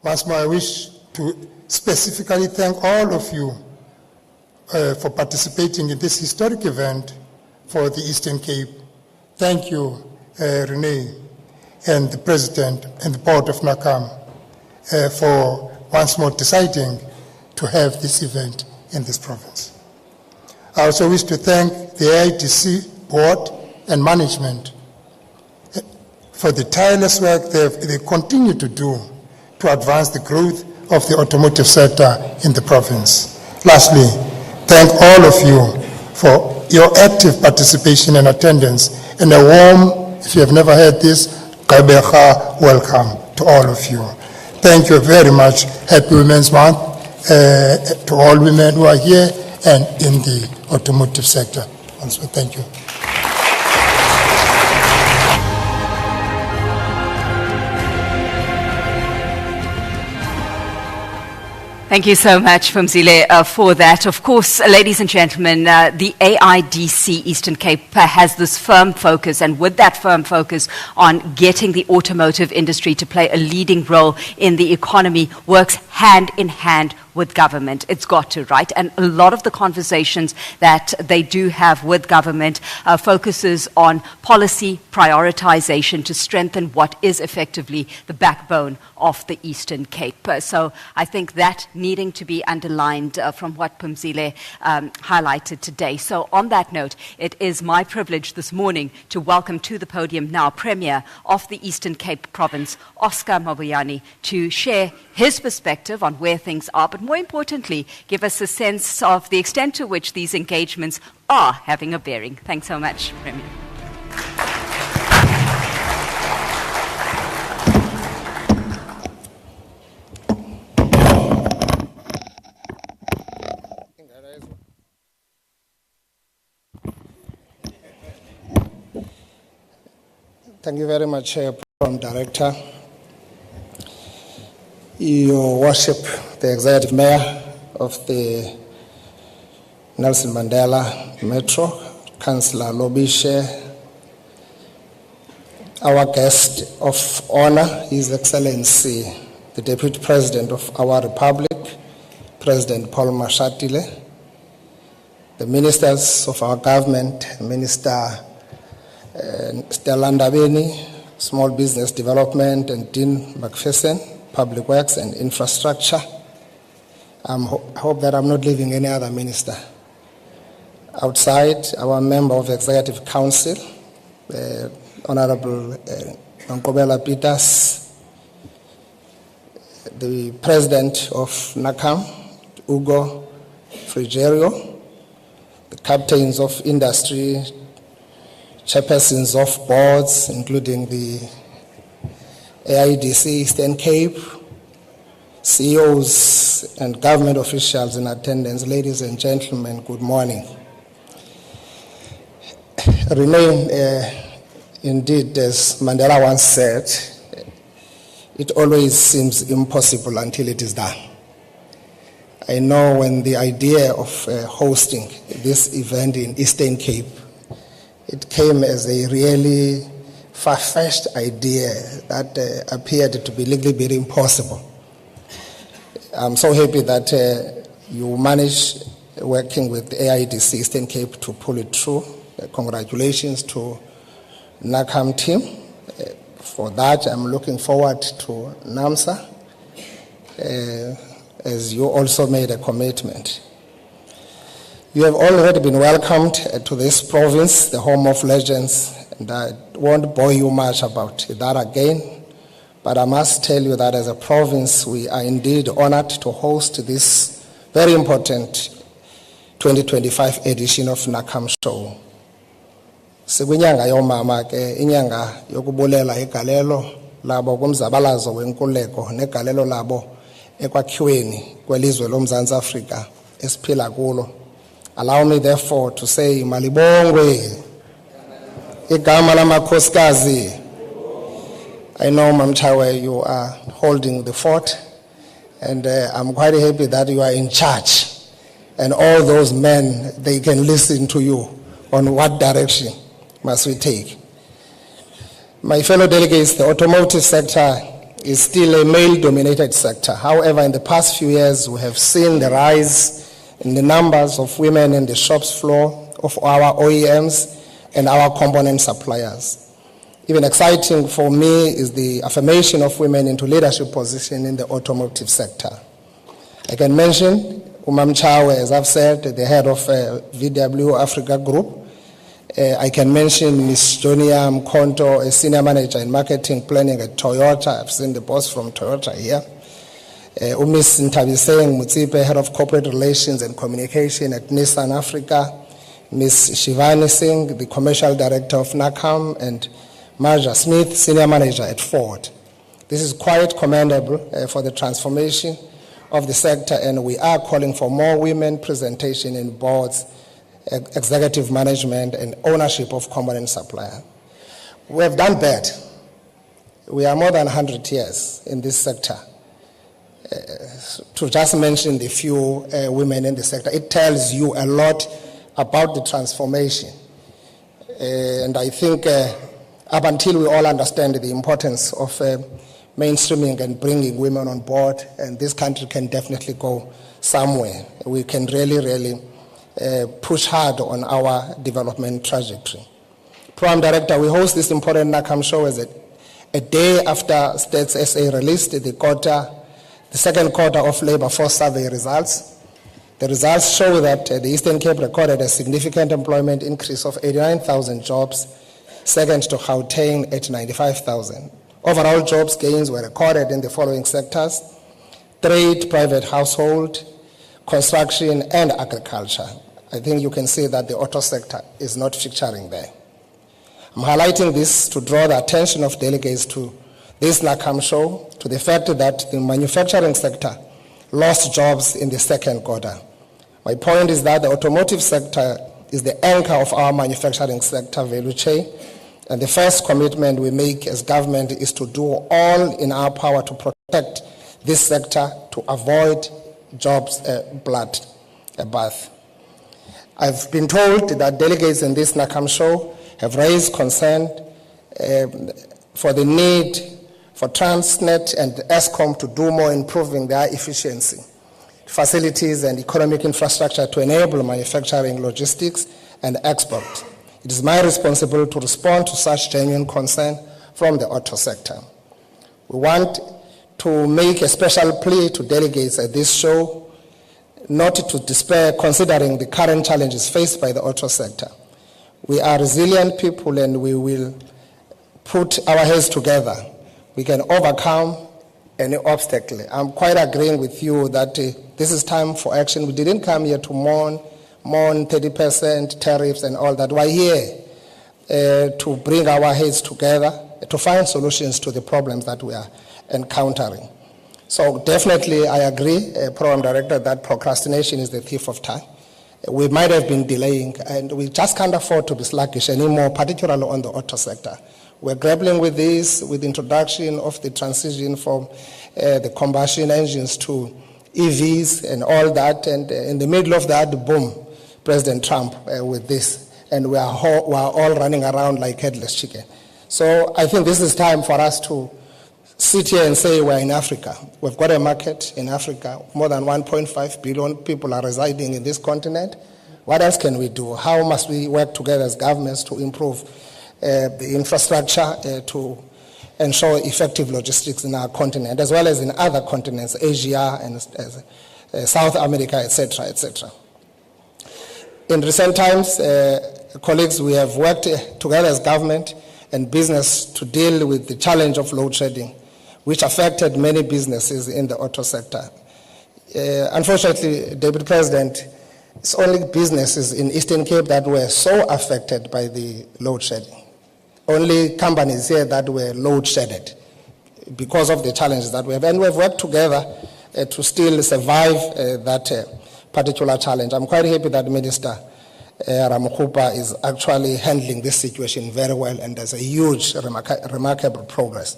Once more, I wish to specifically thank all of you for participating in this historic event for the Eastern Cape. Thank you, Renee, and the President and the Board of NAACAM for once more deciding to have this event in this province. I also wish to thank the AIDC Board and Management for the tireless work they continue to do to advance the growth of the automotive sector in the province. Lastly, thank all of you for your active participation and attendance, and a warm, if you have never heard this, Gqeberha welcome to all of you. Thank you very much. Happy Women's Month to all women who are here and in the automotive sector. So thank you. Thank you so much, Phumzile, for that. Of course, ladies and gentlemen, the AIDC Eastern Cape has this firm focus, and with that firm focus on getting the automotive industry to play a leading role in the economy, works hand in hand with government. It's got to, right? And a lot of the conversations that they do have with government focuses on policy prioritization to strengthen what is effectively the backbone of the Eastern Cape. So I think that needing to be underlined from what Phumzile highlighted today. So on that note, it is my privilege this morning to welcome to the podium now Premier of the Eastern Cape Province, Oscar Mabuyane, to share his perspective on where things are, but more importantly, give us a sense of the extent to which these engagements are having a bearing. Thanks so much, Premier. Thank you very much, Program Director. Your Worship, the Executive Mayor of the Nelson Mandela Metro, Councillor Lobishe, our guest of honor, His Excellency, the Deputy President of our Republic, President Paul Mashatile, the ministers of our government, Minister Stella Ndabeni, Small Business Development, and Dean McPherson, Public Works and Infrastructure. I hope that I'm not leaving any other minister. Outside, our member of the Executive Council, Honorable Gqeberha Peters, the President of NAACAM, Hugo Frigerio, the captains of industry, chairpersons of boards, including the AIDC Eastern Cape, CEOs and government officials in attendance, ladies and gentlemen, good morning. Renee, indeed, as Mandela once said, it always seems impossible until it is done. I know when the idea of hosting this event in Eastern Cape, it came as a really far-fetched idea that appeared to be legally very impossible. I'm so happy that you managed, working with the AIDC Eastern Cape, to pull it through. Congratulations to NAACAM team. For that, I'm looking forward to NAMSA, as you also made a commitment. You have already been welcomed to this province, the home of legends, and I won't bore you much about that again, but I must tell you that as a province, we are indeed honored to host this very important 2025 edition of NAACAM Show. Sikwinyanga yomama ke inyanga yokubulela igalelo labo kumzabalazo wenkululeko negalelo labo ekwakhiweni kwelizwe lomzantsi Afrika esiphila kulo. Allow me therefore to say malibongwe igama lamakhosikazi. I know, Mamchawe, you are holding the fort, and I'm quite happy that you are in charge, and all those men, they can listen to you on what direction must we take. My fellow delegates, the automotive sector is still a male-dominated sector. However, in the past few years, we have seen the rise in the numbers of women in the shops floor of our OEMs and our component suppliers. Even exciting for me is the affirmation of women into leadership position in the automotive sector. I can mention Umam Chawe, as I've said, the head of VW Africa Group. I can mention Ms. Jonia Mkonto, a senior manager in marketing planning at Toyota. I've seen the boss from Toyota here. Ms. Ntabiseng Mutsipe, head of corporate relations and communication at Nissan Africa. Ms. Shivani Singh, the commercial director of NAACAM, and Marja Smith, senior manager at Ford. This is quite commendable for the transformation of the sector, and we are calling for more women presentation in boards, executive management, and ownership of component supplier. We have done bad. We are more than 100 years in this sector. To just mention the few women in the sector, it tells you a lot about the transformation. And I think up until we all understand the importance of mainstreaming and bringing women on board, and this country can definitely go somewhere. We can really push hard on our development trajectory. Program Director, we host this important NAACAM show as a day after States SA released the second quarter of labor force survey results. The results show that the Eastern Cape recorded a significant employment increase of 89,000 jobs, second to Gauteng at 95,000. Overall jobs gains were recorded in the following sectors: trade, private household, construction, and agriculture. I think you can see that the auto sector is not featuring there. I'm highlighting this to draw the attention of delegates to this NAACAM show to the fact that the manufacturing sector lost jobs in the second quarter. My point is that the automotive sector is the anchor of our manufacturing sector value chain, and the first commitment we make as government is to do all in our power to protect this sector to avoid jobs bloodbath. I've been told that delegates in this NAACAM show have raised concern for the need for Transnet and Eskom to do more improving their efficiency, facilities, and economic infrastructure to enable manufacturing, logistics, and export. It is my responsibility to respond to such genuine concern from the auto sector. We want to make a special plea to delegates at this show not to despair considering the current challenges faced by the auto sector. We are resilient people and we will put our heads together. We can overcome any obstacle. I'm quite agreeing with you that this is time for action. We didn't come here to mourn 30% tariffs and all that. We're here to bring our heads together, to find solutions to the problems that we are encountering. So definitely I agree, Program Director, that procrastination is the thief of time. We might have been delaying, and we just can't afford to be sluggish anymore, particularly on the auto sector. We're grappling with this, with the introduction of the transition from the combustion engines to EVs and all that, and in the middle of that, boom, President Trump with this, and we are all running around like headless chicken. So I think this is time for us to sit here and say we're in Africa. We've got a market in Africa. More than 1.5 billion people are residing in this continent. What else can we do? How must we work together as governments to improve the infrastructure to ensure effective logistics in our continent, as well as in other continents, Asia and South America, etc., etc. In recent times, colleagues, we have worked together as government and business to deal with the challenge of load shedding, which affected many businesses in the auto sector. Unfortunately, Deputy President, it's only businesses in Eastern Cape that were so affected by the load shedding. Only companies here that were load shedded because of the challenges that we have. And we've worked together to still survive that particular challenge. I'm quite happy that Minister Ramokgopa is actually handling this situation very well, and there's a huge, remarkable progress.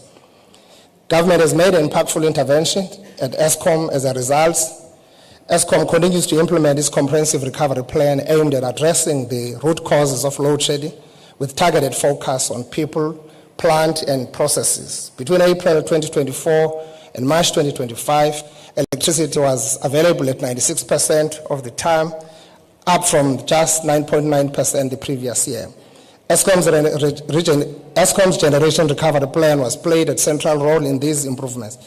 Government has made an impactful intervention at Eskom. As a result, Eskom continues to implement its comprehensive recovery plan aimed at addressing the root causes of load shedding with targeted focus on people, plant and processes. Between April 2024 and March 2025, electricity was available at 96% of the time, up from just 9.9% the previous year. ESCOM's generation recovery plan was played a central role in these improvements.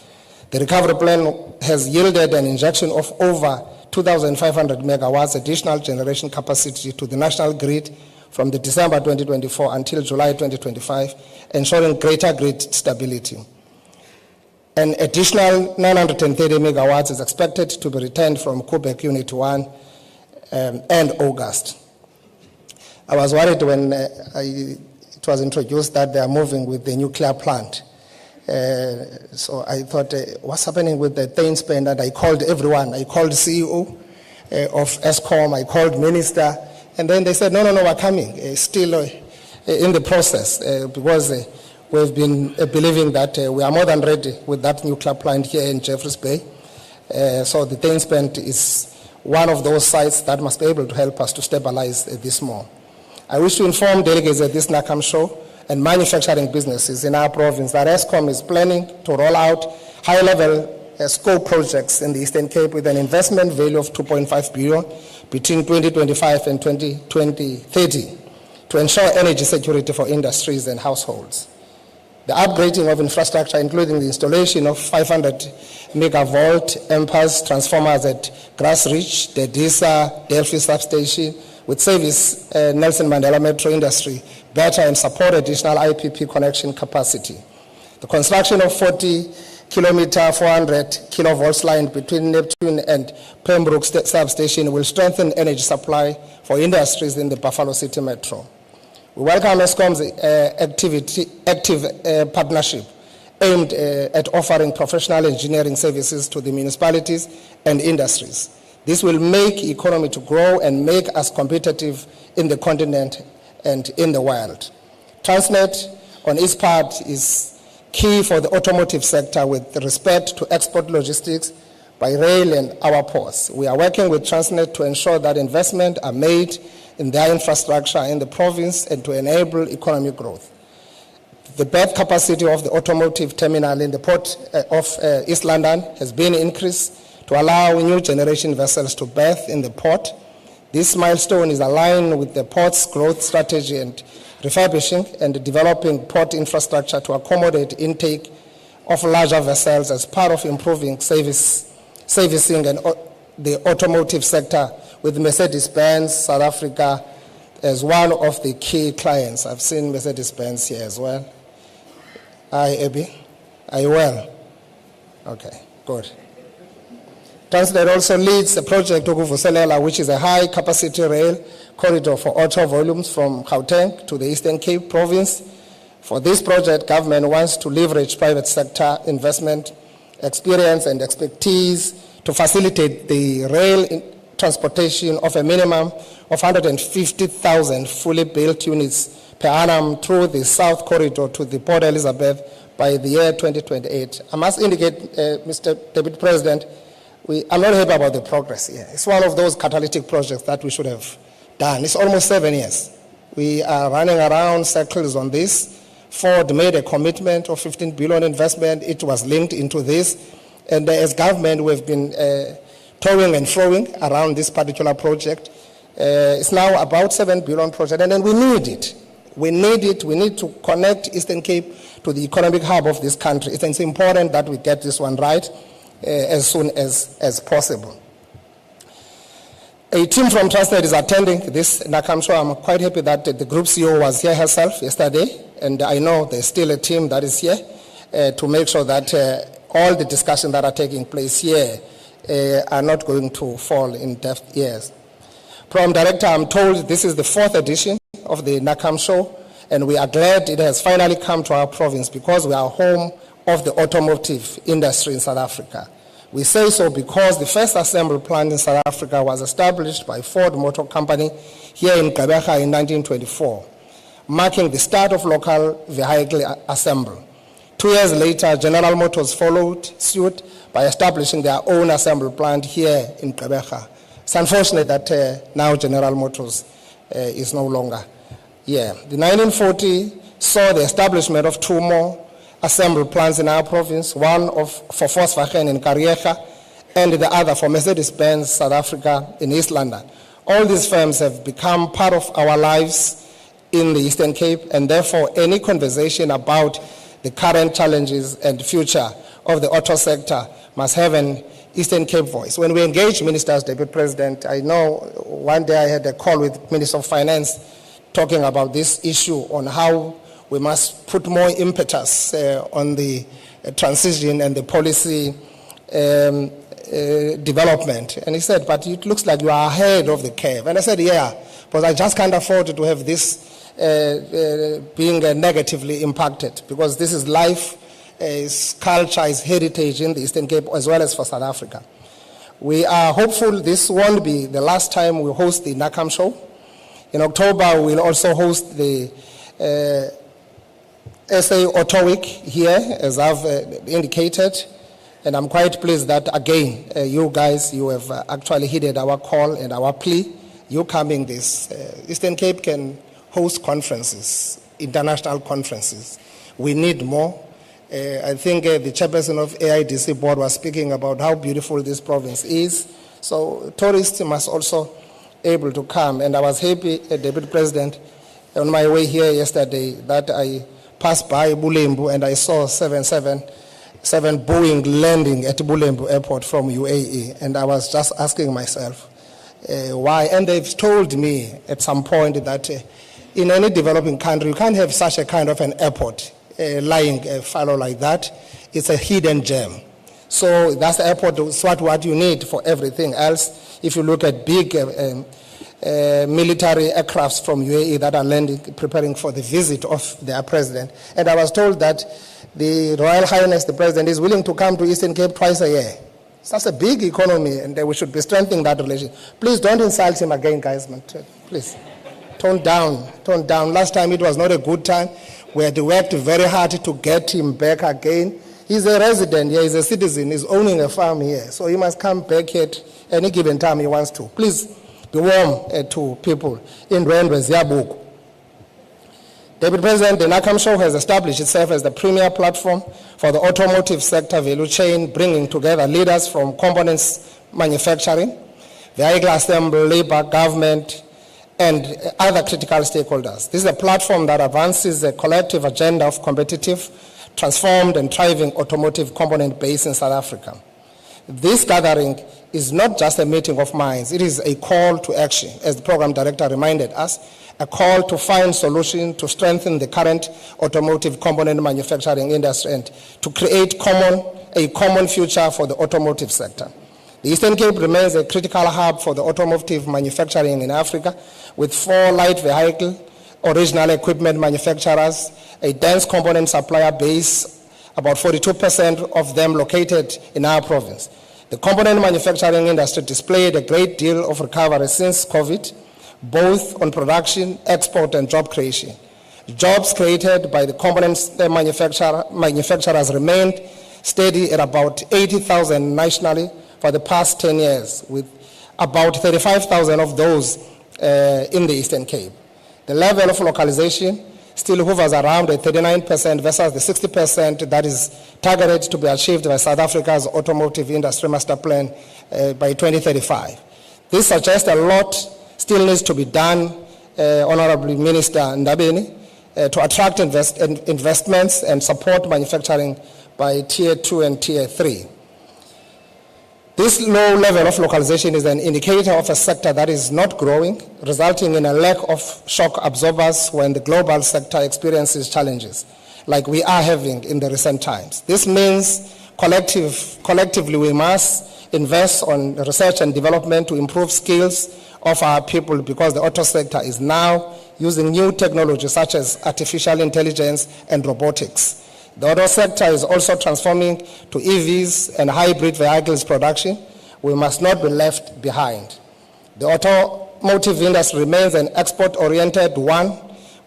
The recovery plan has yielded an injection of over 2,500 megawatts additional generation capacity to the national grid from the December 2024 until July 2025, ensuring greater grid stability. An additional 930 megawatts is expected to be returned from Gqeberha Unit 1 end August. I was worried when it was introduced that they are moving with the nuclear plant. So I thought, what's happening with the time spent? And I called everyone. I called CEO of ESCOM, I called minister, and then they said, no, we're coming. Still in the process, because we've been believing that we are more than ready with that nuclear plant here in Jeffreys Bay. So the time spent is one of those sites that must be able to help us to stabilize this more. I wish to inform delegates at this NAACAM show and manufacturing businesses in our province that ESCOM is planning to roll out high-level scope projects in the Eastern Cape with an investment value of 2.5 billion between 2025 and 2030 to ensure energy security for industries and households. The upgrading of infrastructure, including the installation of 500 megavolt amperes transformers at Grassreach, the DISA, Delphi substation, with service Nelson Mandela Metro Industry better and support additional IPP connection capacity. The construction of 40-kilometer, 400 kilovolts line between Neptune and Pembroke substation will strengthen energy supply for industries in the Buffalo City Metro. We welcome ESCOM's active partnership aimed at offering professional engineering services to the municipalities and industries. This will make the economy to grow and make us competitive in the continent and in the world. Transnet, on its part, is key for the automotive sector with respect to export logistics by rail and our ports. We are working with Transnet to ensure that investment are made in their infrastructure in the province and to enable economic growth. The berth capacity of the automotive terminal in the port of East London has been increased to allow new generation vessels to berth in the port. This milestone is aligned with the port's growth strategy and refurbishing and developing port infrastructure to accommodate intake of larger vessels as part of improving servicing and the automotive sector with Mercedes-Benz South Africa as one of the key clients. I've seen Mercedes-Benz here as well. Hi, Abby. Are you well? Okay, good. Transnet also leads a project Gqeberha, which is a high-capacity rail corridor for auto volumes from Gauteng to the Eastern Cape province. For this project, government wants to leverage private sector investment, experience, and expertise to facilitate the rail transportation of a minimum of 150,000 fully built units per annum through the South Corridor to the Port Elizabeth by the year 2028. I must indicate, Mr. Deputy President, I'm not happy about the progress here. It's one of those catalytic projects that we should have done. It's almost 7 years. We are running around circles on this. Ford made a commitment of 15 billion investment. It was linked into this. And as government, we've been towing and throwing around this particular project. It's now about 7 billion project, and then we need it. We need it. We need to connect Eastern Cape to the economic hub of this country. It's important that we get this one right as soon as possible. A team from Transnet is attending this NAACAM show. I'm quite happy that the group CEO was here herself yesterday, and I know there's still a team that is here to make sure that all the discussions that are taking place here are not going to fall in deaf ears. Program Director, I'm told this is the 4th edition of the NAACAM show, and we are glad it has finally come to our province because we are home of the automotive industry in South Africa. We say so because the first assembly plant in South Africa was established by Ford Motor Company here in Gqeberha in 1924, marking the start of local vehicle assembly. 2 years later, General Motors followed suit by establishing their own assembly plant here in Gqeberha. It's unfortunate that now General Motors is no longer here. The 1940 saw the establishment of 2 more assembly plants in our province, one for Volkswagen in Gqeberha, and the other for Mercedes-Benz South Africa in East London. All these firms have become part of our lives in the Eastern Cape, and therefore any conversation about the current challenges and future of the auto sector must have an Eastern Cape voice. When we engage ministers, Deputy President, I know one day I had a call with Minister of Finance talking about this issue on how we must put more impetus on the transition and the policy development. And he said, but it looks like you are ahead of the curve. And I said, yeah, but I just can't afford to have this being negatively impacted, because this is life, is culture, is heritage in the Eastern Cape as well as for South Africa. We are hopeful this won't be the last time we host the NAACAM show. In October, we'll also host the SA Auto Week here, as I've indicated. And I'm quite pleased that, again, you guys, you have actually heeded our call and our plea. You coming this. Eastern Cape can host conferences, international conferences. We need more. I think the chairperson of AIDC board was speaking about how beautiful this province is. So tourists must also able to come. And I was happy, Deputy President, on my way here yesterday, that I passed by Bulembu and I saw 777 Boeing landing at Bulembu Airport from UAE. And I was just asking myself, why? And they've told me at some point that in any developing country, you can't have such a kind of an airport lying fallow like that. It's a hidden gem. So that's the airport, it's what you need for everything else. If you look at big military aircrafts from UAE that are landing, preparing for the visit of their president. And I was told that the Royal Highness, the president, is willing to come to Eastern Cape twice a year. So that's a big economy, and we should be strengthening that relationship. Please don't insult him again, guys. Please. Tone down. Last time it was not a good time. We had worked very hard to get him back again. He's a resident here, he's a citizen, he's owning a farm here. So he must come back here at any given time he wants to. Please be warm to people in Rwanda, Ziabuku. Deputy President, the NAACAM show has established itself as the premier platform for the automotive sector value chain, bringing together leaders from components manufacturing, vehicle assembly, labor, government, and other critical stakeholders. This is a platform that advances a collective agenda of competitive, transformed, and thriving automotive component base in South Africa. This gathering is not just a meeting of minds, it is a call to action, as the program director reminded us, a call to find solutions to strengthen the current automotive component manufacturing industry and to create a common future for the automotive sector. The Eastern Cape remains a critical hub for the automotive manufacturing in Africa, with 4 light vehicle original equipment manufacturers, a dense component supplier base, about 42% of them located in our province. The component manufacturing industry displayed a great deal of recovery since COVID, both on production, export, and job creation. Jobs created by the components manufacturers remained steady at about 80,000 nationally for the past 10 years, with about 35,000 of those in the Eastern Cape. The level of localization still hovers around 39% versus the 60% that is targeted to be achieved by South Africa's automotive industry master plan by 2035. This suggests a lot still needs to be done, Honorable Minister Ndabeni, to attract investments and support manufacturing by Tier 2 and Tier 3. This low level of localization is an indicator of a sector that is not growing, resulting in a lack of shock absorbers when the global sector experiences challenges, like we are having in the recent times. This means collectively we must invest on research and development to improve skills of our people, because the auto sector is now using new technology such as artificial intelligence and robotics. The auto sector is also transforming to EVs and hybrid vehicles production. We must not be left behind. The automotive industry remains an export-oriented one,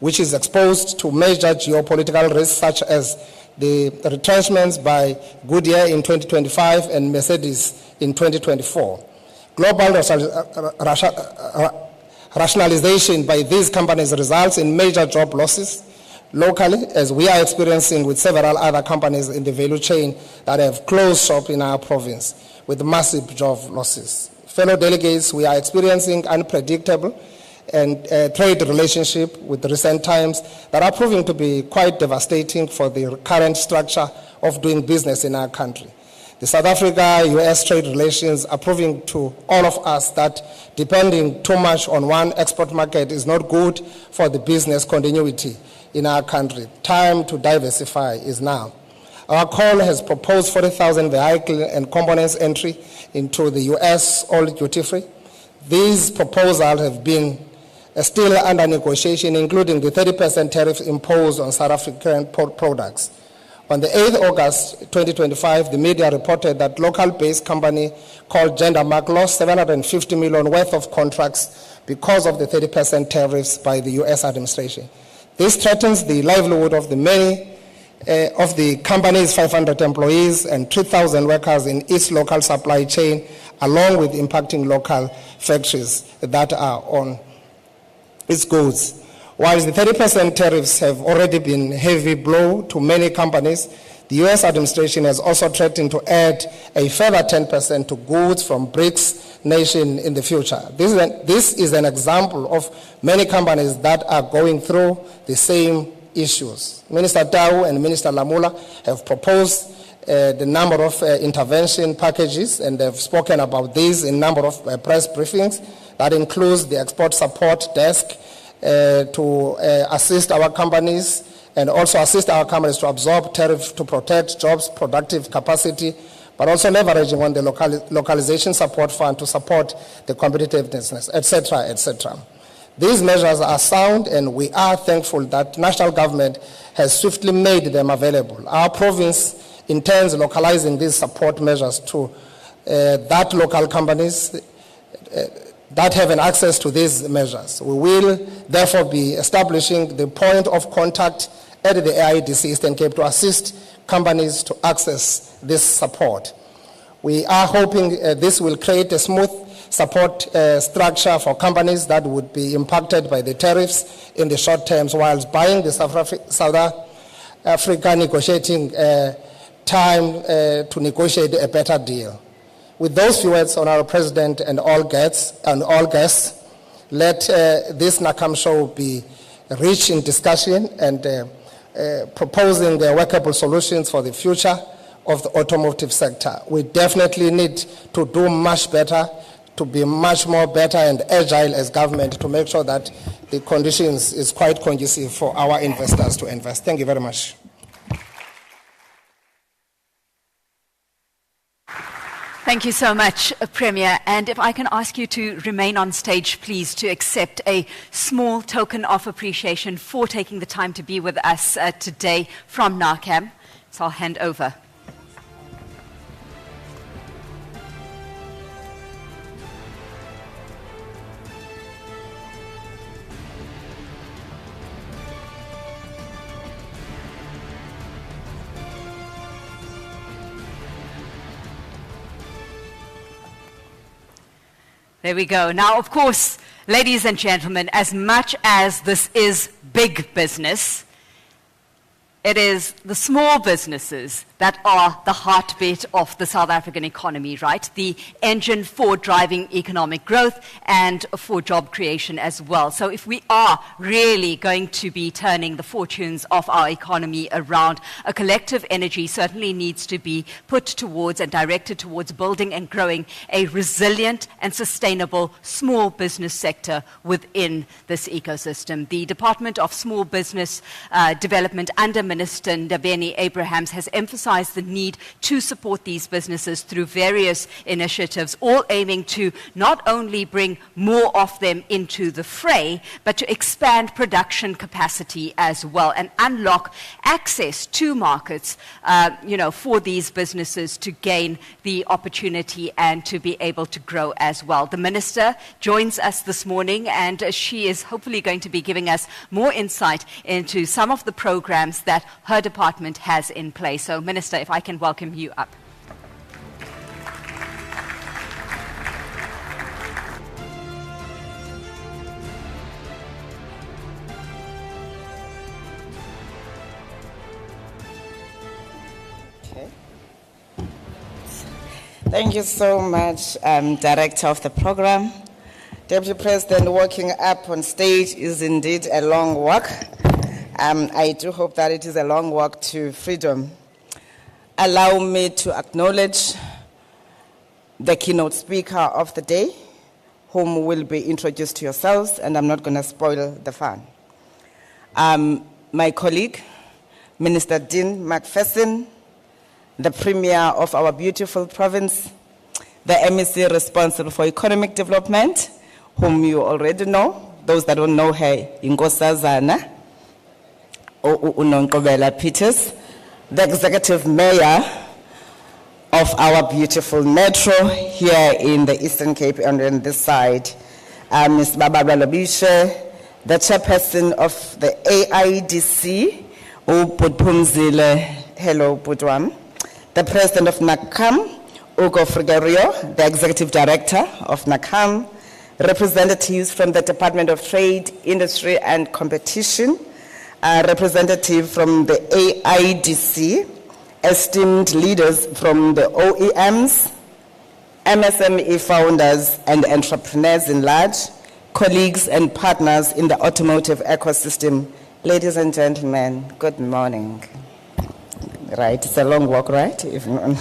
which is exposed to major geopolitical risks such as the retrenchments by Goodyear in 2025 and Mercedes in 2024. Global rationalization by these companies results in major job losses, locally, as we are experiencing with several other companies in the value chain that have closed shop in our province with massive job losses. Fellow delegates, we are experiencing unpredictable and trade relationship with recent times that are proving to be quite devastating for the current structure of doing business in our country. The South Africa-US trade relations are proving to all of us that depending too much on one export market is not good for the business continuity in our country. Time to diversify is now. Our call has proposed 40,000 vehicle and components entry into the US, all duty-free. These proposals have been still under negotiation, including the 30% tariff imposed on South African products. On the 8th August 2025, the media reported that local-based company called Gendermark lost $750 million worth of contracts because of the 30% tariffs by the US administration. This threatens the livelihood of the many of the company's 500 employees and 3,000 workers in its local supply chain, along with impacting local factories that are on its goods. While the 30% tariffs have already been a heavy blow to many companies, the US administration has also threatened to add a further 10% to goods from BRICS nation in the future. This is an example of many companies that are going through the same issues. Minister Tau and Minister Lamula have proposed the number of intervention packages, and they've spoken about these in a number of press briefings. That includes the export support desk to assist our companies and also assist our companies to absorb tariff to protect jobs, productive capacity, but also leveraging on the localization support fund to support the competitiveness, etc., etc. These measures are sound, and we are thankful that national government has swiftly made them available. Our province intends localizing these support measures to that local companies that have an access to these measures. We will therefore be establishing the point of contact at the AIDC Eastern Cape to assist companies to access this support. We are hoping this will create a smooth support structure for companies that would be impacted by the tariffs in the short term, whilst buying the South Africa negotiating time to negotiate a better deal. With those few words, Honourable President and all guests, let this NAACAM show be rich in discussion and proposing the workable solutions for the future of the automotive sector. We definitely need to do much better, to be much more better and agile as government to make sure that the conditions is quite conducive for our investors to invest. Thank you very much. Thank you so much, Premier. And if I can ask you to remain on stage, please, to accept a small token of appreciation for taking the time to be with us today from NAACAM. So I'll hand over. There we go. Now, of course, ladies and gentlemen, as much as this is big business, it is the small businesses that are the heartbeat of the South African economy, right? The engine for driving economic growth and for job creation as well. So if we are really going to be turning the fortunes of our economy around, a collective energy certainly needs to be put towards and directed towards building and growing a resilient and sustainable small business sector within this ecosystem. The Department of Small Business Development under Minister Ndabeni Abrahams has emphasized the need to support these businesses through various initiatives, all aiming to not only bring more of them into the fray, but to expand production capacity as well and unlock access to markets, for these businesses to gain the opportunity and to be able to grow as well. The Minister joins us this morning, and she is hopefully going to be giving us more insight into some of the programs that her department has in place. So, Minister, if I can welcome you up. Okay. Thank you so much, Director of the Program. Deputy President, walking up on stage is indeed a long walk. I do hope that it is a long walk to freedom. Allow me to acknowledge the keynote speaker of the day, whom will be introduced to yourselves, and I'm not going to spoil the fun. My colleague, Minister Dean McPherson, the Premier of our beautiful province, the MEC responsible for economic development, whom you already know. Those that don't know her, Nkosazana Gqeberha Peters, the Executive Mayor of our beautiful metro here in the Eastern Cape and on this side, Ms. Barbara Lobishe, the Chairperson of the AIDC, Pumzile, hello Putwam, the President of NAACAM, Gqeberha, the Executive Director of NAACAM, representatives from the Department of Trade, Industry and Competition, representative from the AIDC, esteemed leaders from the OEMs, MSME founders and entrepreneurs in large, colleagues and partners in the automotive ecosystem. Ladies and gentlemen, good morning. Right, it's a long walk, right? Even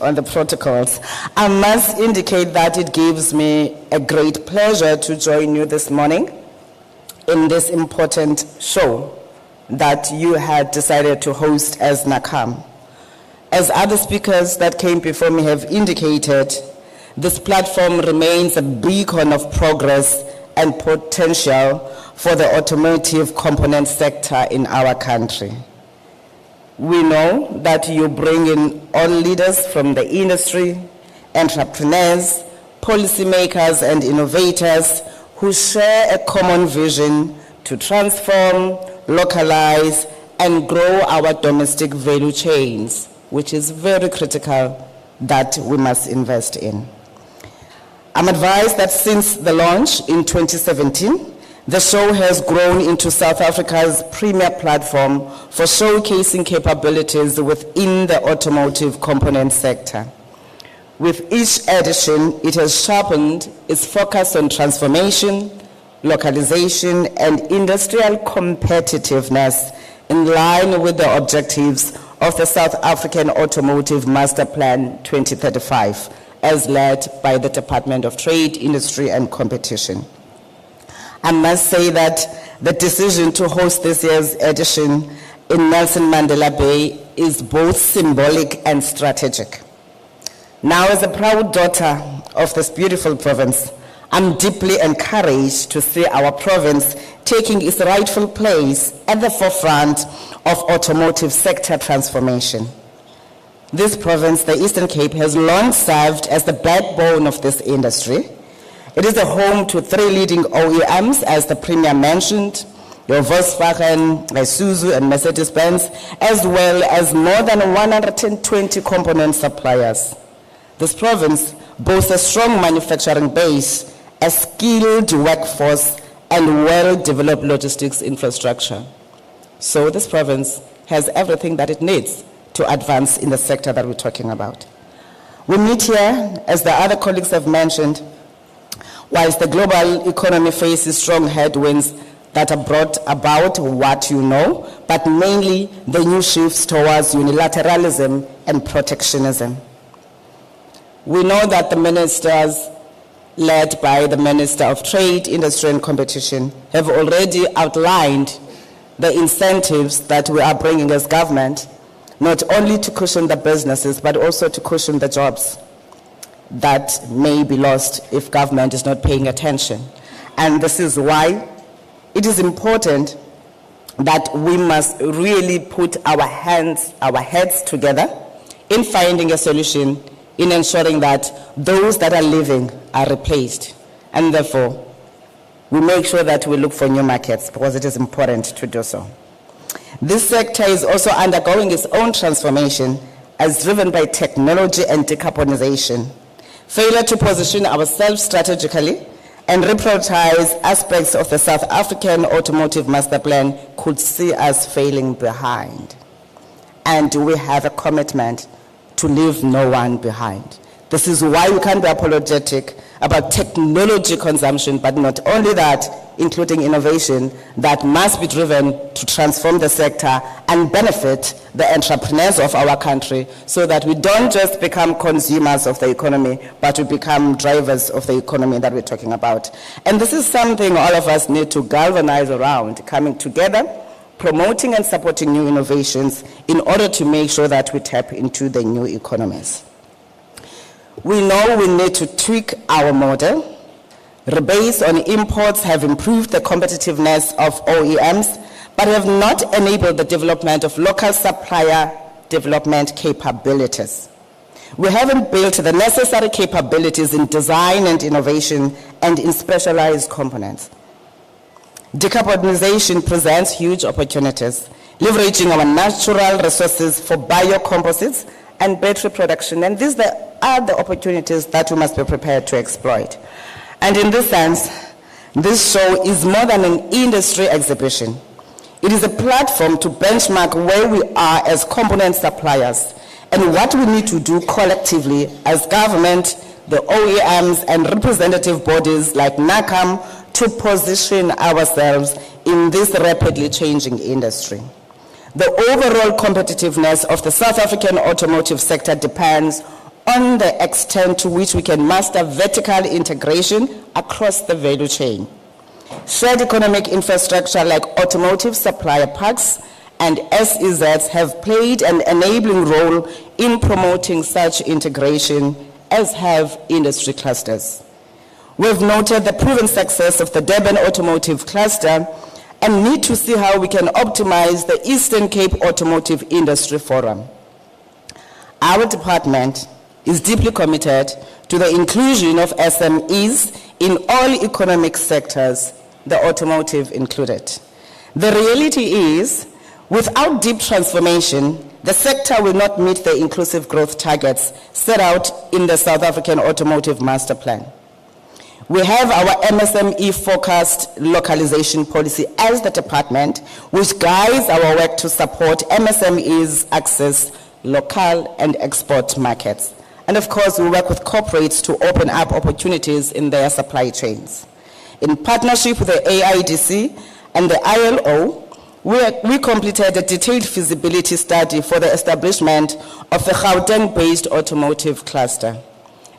on the protocols. I must indicate that it gives me a great pleasure to join you this morning in this important show that you had decided to host as NAACAM. As other speakers that came before me have indicated, this platform remains a beacon of progress and potential for the automotive component sector in our country. We know that you bring in all leaders from the industry, entrepreneurs, policymakers, and innovators who share a common vision to transform, localize, and grow our domestic value chains, which is very critical that we must invest in. I'm advised that since the launch in 2017, the show has grown into South Africa's premier platform for showcasing capabilities within the automotive component sector. With each edition, it has sharpened its focus on transformation, localization, and industrial competitiveness in line with the objectives of the South African Automotive Master Plan 2035, as led by the Department of Trade, Industry and Competition. I must say that the decision to host this year's edition in Nelson Mandela Bay is both symbolic and strategic. Now, as a proud daughter of this beautiful province, I'm deeply encouraged to see our province taking its rightful place at the forefront of automotive sector transformation. This province, the Eastern Cape, has long served as the backbone of this industry. It is a home to 3 leading OEMs, as the Premier mentioned, your Volkswagen, Isuzu, and Mercedes-Benz, as well as more than 120 component suppliers. This province boasts a strong manufacturing base, a skilled workforce, and well-developed logistics infrastructure. So this province has everything that it needs to advance in the sector that we're talking about. We meet here, as the other colleagues have mentioned, whilst the global economy faces strong headwinds that are brought about what you know, but mainly the new shifts towards unilateralism and protectionism. We know that the ministers, led by the Minister of Trade, Industry and Competition, have already outlined the incentives that we are bringing as government, not only to cushion the businesses, but also to cushion the jobs that may be lost if government is not paying attention. And this is why it is important that we must really put our heads together in finding a solution, in ensuring that those that are leaving are replaced. And therefore, we make sure that we look for new markets, because it is important to do so. This sector is also undergoing its own transformation as driven by technology and decarbonization. Failure to position ourselves strategically and reprioritize aspects of the South African Automotive Master Plan could see us failing behind. and we have a commitment to leave no one behind. This is why we can't be apologetic about technology consumption, but not only that, including innovation that must be driven to transform the sector and benefit the entrepreneurs of our country, so that we don't just become consumers of the economy, but we become drivers of the economy that we're talking about. And this is something all of us need to galvanize around, coming together, promoting and supporting new innovations in order to make sure that we tap into the new economies. We know we need to tweak our model. Rebates on imports have improved the competitiveness of OEMs, but have not enabled the development of local supplier development capabilities. We haven't built the necessary capabilities in design and innovation and in specialized components. Decarbonization presents huge opportunities, leveraging our natural resources for biocomposites and battery production, and these are the opportunities that we must be prepared to exploit. And in this sense, this show is more than an industry exhibition. It is a platform to benchmark where we are as component suppliers and what we need to do collectively as government, the OEMs, and representative bodies like NAACAM to position ourselves in this rapidly changing industry. The overall competitiveness of the South African automotive sector depends on the extent to which we can master vertical integration across the value chain. Shared economic infrastructure like automotive supplier parks and SEZs have played an enabling role in promoting such integration, as have industry clusters. We've noted the proven success of the Durban Automotive Cluster and need to see how we can optimize the Eastern Cape Automotive Industry Forum. Our department is deeply committed to the inclusion of SMEs in all economic sectors, the automotive included. The reality is, without deep transformation, the sector will not meet the inclusive growth targets set out in the South African Automotive Master Plan. We have our MSME-focused localization policy as the department, which guides our work to support MSMEs access local and export markets. And of course, we work with corporates to open up opportunities in their supply chains. In partnership with the AIDC and the ILO, we completed a detailed feasibility study for the establishment of the Gauteng-based automotive cluster.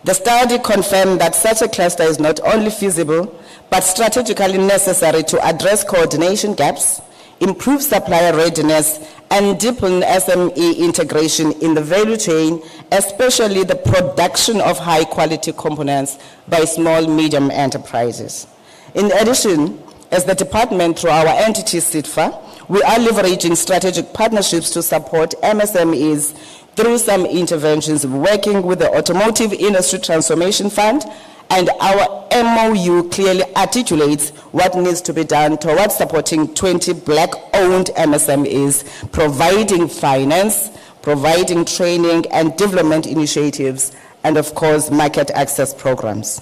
The study confirmed that such a cluster is not only feasible, but strategically necessary to address coordination gaps, improve supplier readiness, and deepen SME integration in the value chain, especially the production of high-quality components by small, medium enterprises. In addition, as the department, through our entity SITFA, we are leveraging strategic partnerships to support MSMEs through some interventions, working with the Automotive Industry Transformation Fund, and our MOU clearly articulates what needs to be done towards supporting 20 black-owned MSMEs, providing finance, providing training and development initiatives, and of course, market access programs.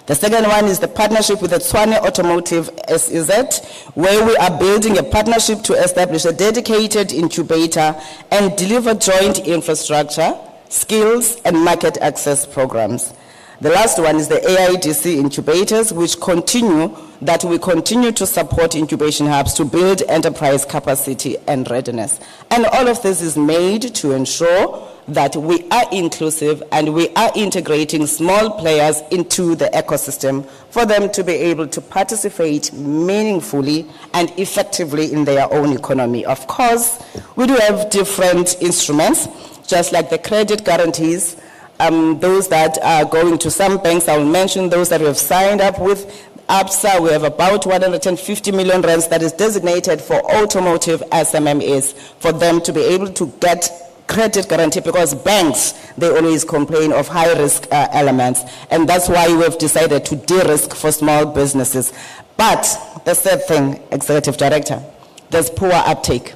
The second one is the partnership with the Tshwane Automotive SEZ, where we are building a partnership to establish a dedicated incubator and deliver joint infrastructure, skills, and market access programs. The last one is the AIDC incubators, which we continue to support incubation hubs to build enterprise capacity and readiness. And all of this is made to ensure that we are inclusive and we are integrating small players into the ecosystem for them to be able to participate meaningfully and effectively in their own economy. Of course, we do have different instruments, just like the credit guarantees, those that are going to some banks. I will mention those that we have signed up with. ABSA, we have about 150 million rands that is designated for automotive SMMEs for them to be able to get credit guarantee, because banks, they always complain of high risk elements, and that's why we've decided to de-risk for small businesses. But the third thing, Executive Director, there's poor uptake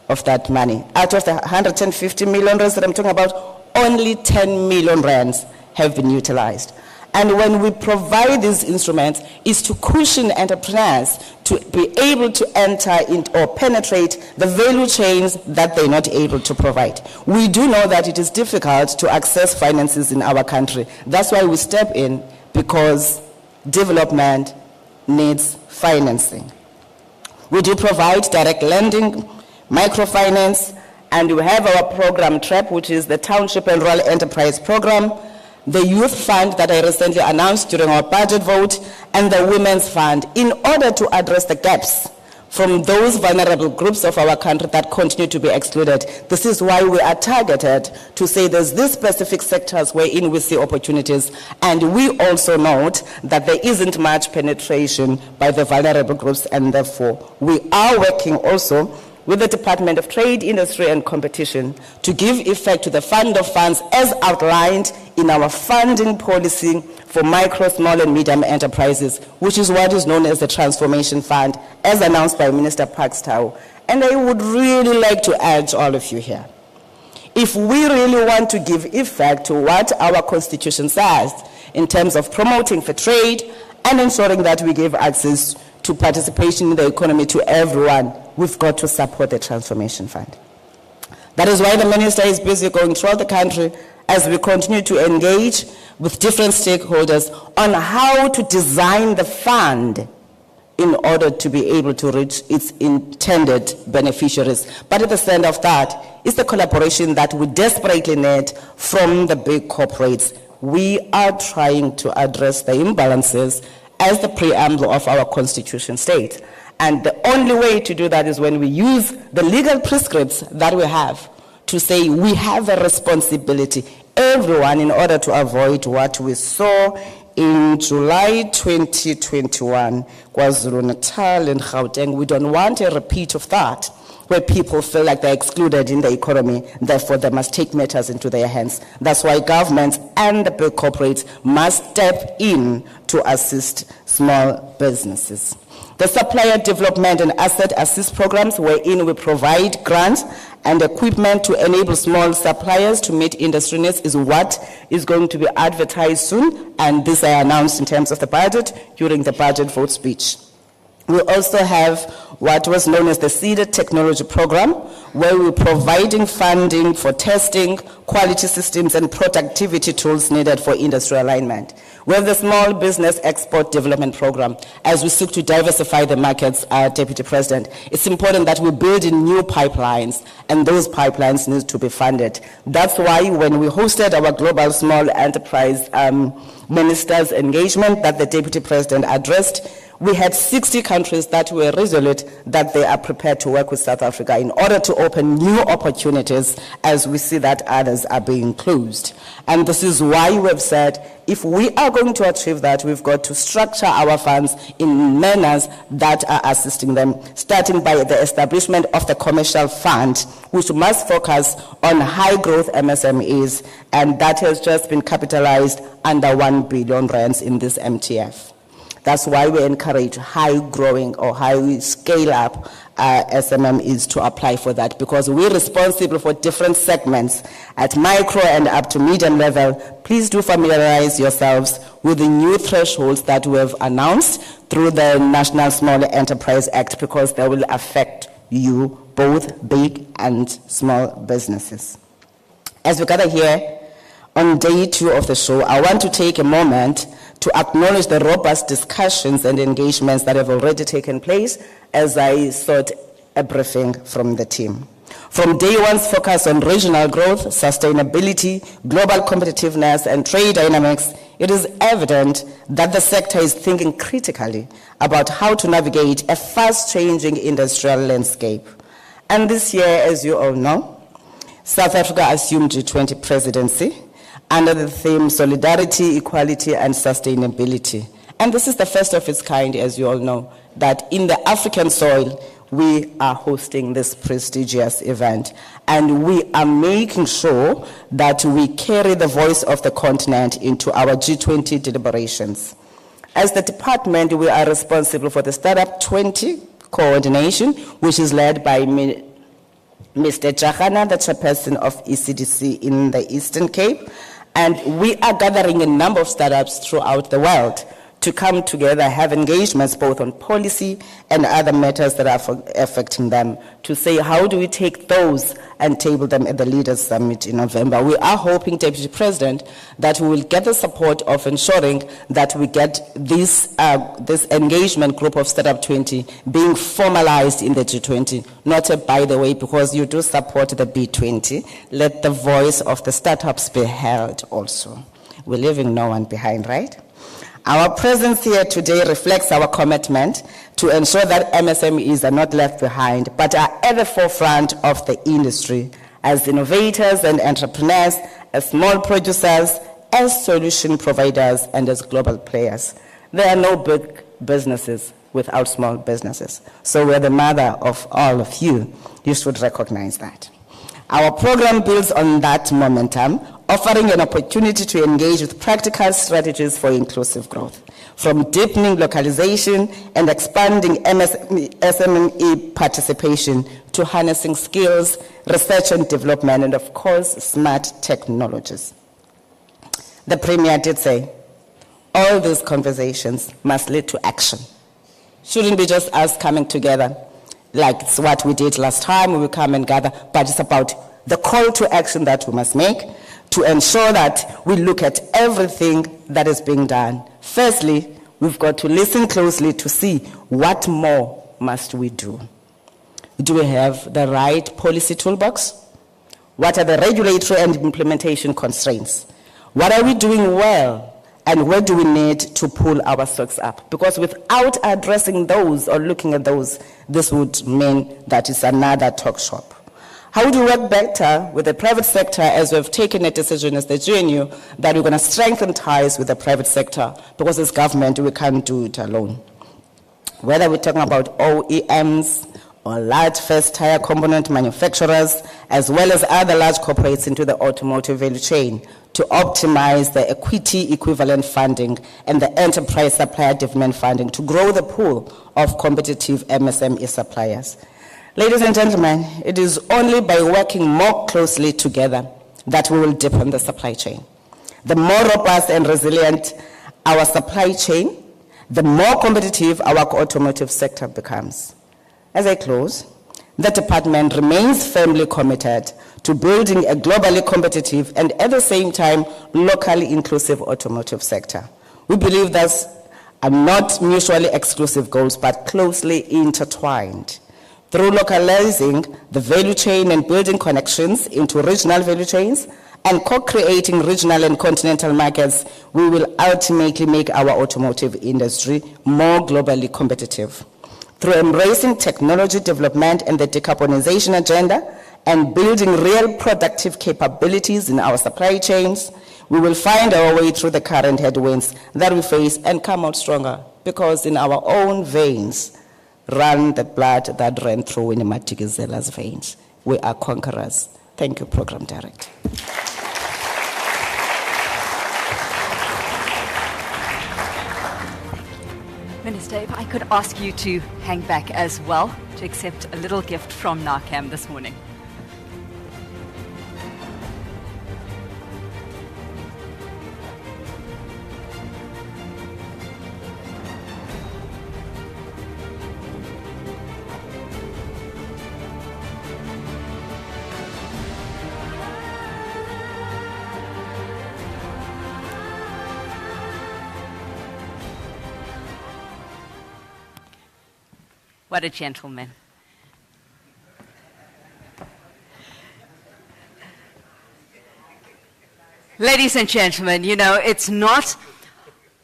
of that money. Out of the 150 million rands that I'm talking about, only 10 million rands have been utilized. And when we provide these instruments, it's to cushion entrepreneurs to be able to enter into or penetrate the value chains that they're not able to provide. We do know that it is difficult to access finances in our country. That's why we step in, because development needs financing. We do provide direct lending, microfinance, and we have our program TREP, which is the Township and Rural Enterprise Program, the Youth Fund that I recently announced during our budget vote, and the Women's Fund, in order to address the gaps from those vulnerable groups of our country that continue to be excluded. This is why we are targeted to say there's these specific sectors wherein we see opportunities, and we also note that there isn't much penetration by the vulnerable groups, and therefore we are working also with the Department of Trade, Industry and Competition to give effect to the Fund of Funds as outlined in our funding policy for micro, small and medium enterprises, which is what is known as the Transformation Fund, as announced by Minister Paxtau. And I would really like to urge all of you here, if we really want to give effect to what our Constitution says in terms of promoting for trade and ensuring that we give access to participation in the economy to everyone, we've got to support the Transformation Fund. That is why the Minister is busy going throughout the country as we continue to engage with different stakeholders on how to design the fund in order to be able to reach its intended beneficiaries. But at the center of that is the collaboration that we desperately need from the big corporates. We are trying to address the imbalances as the preamble of our Constitution states. And the only way to do that is when we use the legal prescripts that we have to say we have a responsibility, everyone, in order to avoid what we saw in July 2021, KwaZulu-Natal and Gauteng. We don't want a repeat of that, where people feel like they're excluded in the economy, therefore they must take matters into their hands. That's why governments and the big corporates must step in to assist small businesses. The Supplier Development and Asset Assist Programs, wherein we provide grants and equipment to enable small suppliers to meet industry needs, is what is going to be advertised soon, and this I announced in terms of the budget during the budget vote speech. We also have what was known as the Seeded Technology Program, where we're providing funding for testing, quality systems, and productivity tools needed for industry alignment. We have the Small Business Export Development Program. As we seek to diversify the markets, Deputy President, it's important that we build in new pipelines, and those pipelines need to be funded. That's why when we hosted our Global Small Enterprise Ministers Engagement that the Deputy President addressed, we had 60 countries that were resolute that they are prepared to work with South Africa in order to open new opportunities as we see that others are being closed. And this is why we've said, if we are going to achieve that, we've got to structure our funds in manners that are assisting them, starting by the establishment of the commercial fund, which must focus on high growth MSMEs, and that has just been capitalized under 1 billion rands in this MTF. That's why we encourage high growing or high scale up SMMEs to apply for that, because we're responsible for different segments at micro and up to medium level. Please do familiarize yourselves with the new thresholds that we have announced through the National Small Enterprise Act, because they will affect you, both big and small businesses. As we gather here on day 2 of the show, I want to take a moment to acknowledge the robust discussions and engagements that have already taken place as I sought a briefing from the team. From day 1's focus on regional growth, sustainability, global competitiveness, and trade dynamics, it is evident that the sector is thinking critically about how to navigate a fast-changing industrial landscape. And this year, as you all know, South Africa assumed G20 presidency under the theme Solidarity, Equality, and Sustainability. And this is the first of its kind, as you all know, that in the African soil, we are hosting this prestigious event. And we are making sure that we carry the voice of the continent into our G20 deliberations. As the department, we are responsible for the Startup 20 coordination, which is led by Mr. Gqeberha, the chairperson of ECDC in the Eastern Cape. And we are gathering a number of startups throughout the world to come together, have engagements both on policy and other matters that are affecting them, to say how do we take those and table them at the Leaders Summit in November. We are hoping, Deputy President, that we will get the support of ensuring that we get this engagement group of Startup 20 being formalized in the G20, not a by the way, because you do support the B20. Let the voice of the startups be heard also. We're leaving no one behind, right? Our presence here today reflects our commitment to ensure that MSMEs are not left behind, but are at the forefront of the industry as innovators and entrepreneurs, as small producers, as solution providers, and as global players. There are no big businesses without small businesses. So we're the mother of all of you. You should recognize that. Our program builds on that momentum, offering an opportunity to engage with practical strategies for inclusive growth, from deepening localization and expanding SME participation to harnessing skills, research and development, and of course, smart technologies. The Premier did say, all these conversations must lead to action. Shouldn't be just us coming together like it's what we did last time, we will come and gather, but it's about the call to action that we must make to ensure that we look at everything that is being done. Firstly, we've got to listen closely to see what more must we do. Do we have the right policy toolbox? What are the regulatory and implementation constraints? What are we doing well? And where do we need to pull our socks up? Because without addressing those or looking at those, this would mean that it's another talk shop. How do we work better with the private sector, as we've taken a decision as the GNU that we're going to strengthen ties with the private sector, because as government we can't do it alone. Whether we're talking about OEMs or large first tire component manufacturers, as well as other large corporates into the automotive value chain, to optimize the equity equivalent funding and the enterprise supplier development funding to grow the pool of competitive MSME suppliers. Ladies and gentlemen, it is only by working more closely together that we will deepen the supply chain. The more robust and resilient our supply chain, the more competitive our automotive sector becomes. As I close, the department remains firmly committed to building a globally competitive and at the same time locally inclusive automotive sector. We believe that are not mutually exclusive goals but closely intertwined. Through localizing the value chain and building connections into regional value chains and co-creating regional and continental markets, we will ultimately make our automotive industry more globally competitive. Through embracing technology development and the decarbonization agenda and building real productive capabilities in our supply chains, we will find our way through the current headwinds that we face and come out stronger, because in our own veins run the blood that ran through Gqeberha's veins. We are conquerors. Thank you, Program Director. Minister, if I could ask you to hang back as well to accept a little gift from NAACAM this morning. What a gentleman. Ladies and gentlemen, you know, it's not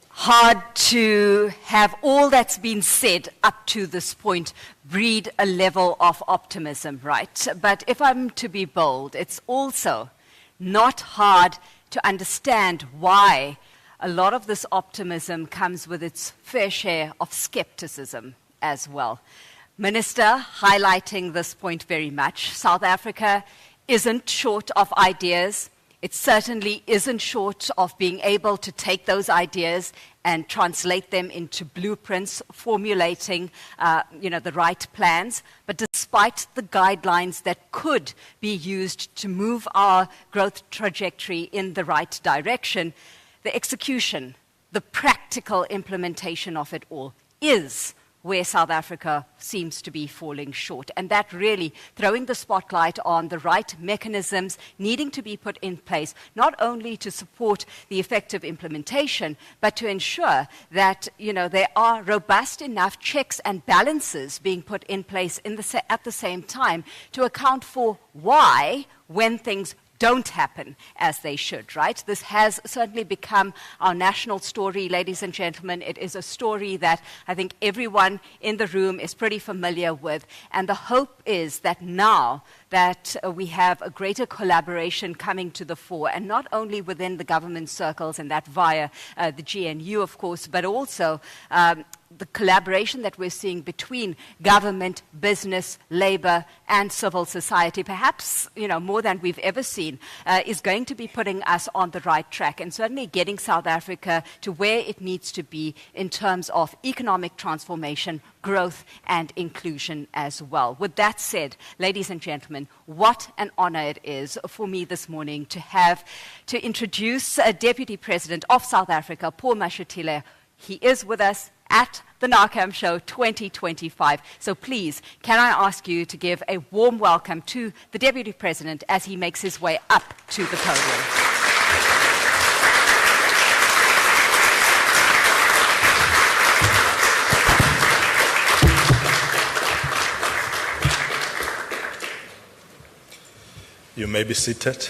hard to have all that's been said up to this point breed a level of optimism, right? But if I'm to be bold, it's also not hard to understand why a lot of this optimism comes with its fair share of skepticism as well. Minister highlighting this point very much. South Africa isn't short of ideas, It certainly isn't short of being able to take those ideas and translate them into blueprints, formulating the right plans. But despite the guidelines that could be used to move our growth trajectory in the right direction, the execution, the practical implementation of it all is where South Africa seems to be falling short. And that really throwing the spotlight on the right mechanisms needing to be put in place, not only to support the effective implementation, but to ensure that there are robust enough checks and balances being put in place at the same time to account for why, when things don't happen as they should, right? This has certainly become our national story, ladies and gentlemen. It is a story that I think everyone in the room is pretty familiar with. And the hope is that now that we have a greater collaboration coming to the fore, and not only within the government circles, and that via the GNU, of course, but also the collaboration that we're seeing between government, business, labor, and civil society, perhaps more than we've ever seen, is going to be putting us on the right track and certainly getting South Africa to where it needs to be in terms of economic transformation, growth, and inclusion as well. With that said, ladies and gentlemen, what an honor it is for me this morning to introduce Deputy President of South Africa, Paul Mashatile. He is with us at the NAACAM Show 2025. So please, can I ask you to give a warm welcome to the Deputy President as he makes his way up to the podium. You may be seated.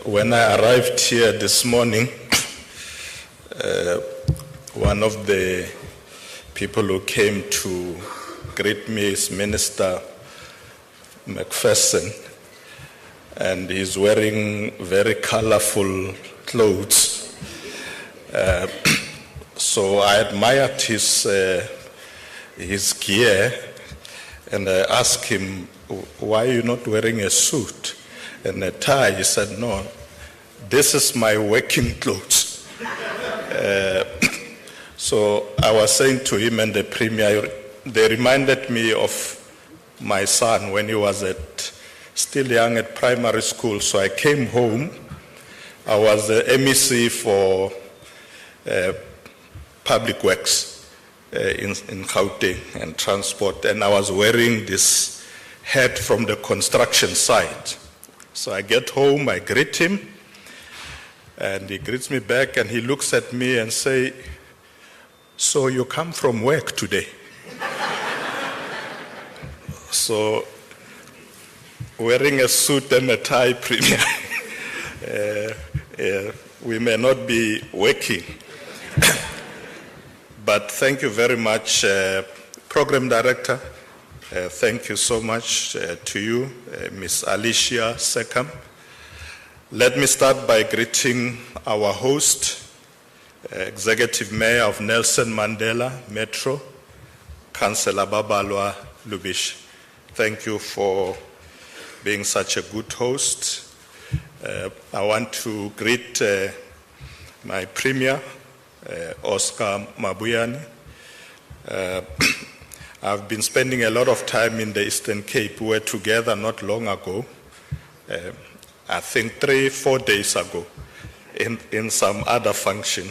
When I arrived here this morning, one of the people who came to greet me is Minister McPherson, and he's wearing very colorful clothes. So I admired his gear, and I asked him, why are you not wearing a suit and a tie? He said, no, this is my working clothes. So I was saying to him and the Premier, they reminded me of my son when he was still young at primary school. So I came home. I was the MEC for Public Works in Gauteng and Transport, and I was wearing this hat from the construction site. So I get home, I greet him, and he greets me back, and he looks at me and say, so you come from work today? So wearing a suit and a tie, Premier, we may not be working. But thank you very much, Program Director. Thank you so much to you, Ms. Alicia Sekam. Let me start by greeting our host, Executive Mayor of Nelson Mandela Metro, Councillor Babalwa Lubish. Thank you for being such a good host. I want to greet my Premier, Oscar Mabuyane. I've been spending a lot of time in the Eastern Cape. We were together not long ago, I think 3-4 days ago, in some other function.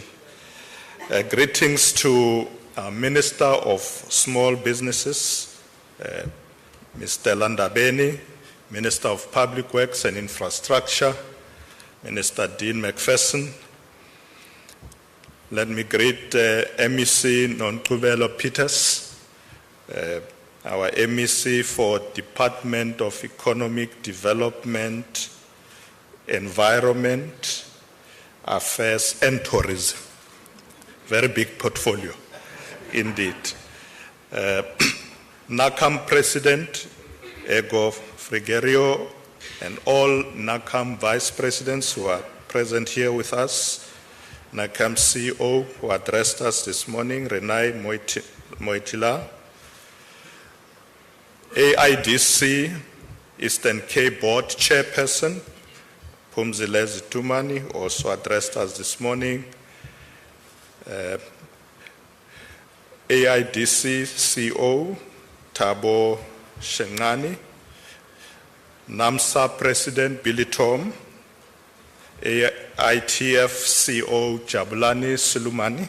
Greetings to our Minister of Small Businesses, Mr. Landabeni, Minister of Public Works and Infrastructure, Minister Dean McPherson. Let me greet MEC Gqeberha Peters, our MEC for Department of Economic Development, Environment, Affairs and Tourism. Very big portfolio, indeed. NAACAM President, Ego Frigerio, and all NAACAM Vice Presidents who are present here with us, NAACAM CEO who addressed us this morning, Renai Moitila, AIDC Eastern Cape Board Chairperson, Phumzile Zitumani, also addressed us this morning, AIDC CO Thabo Shengani, NAMSA President Billy Tom, ITF CO Jabulani Sulumani,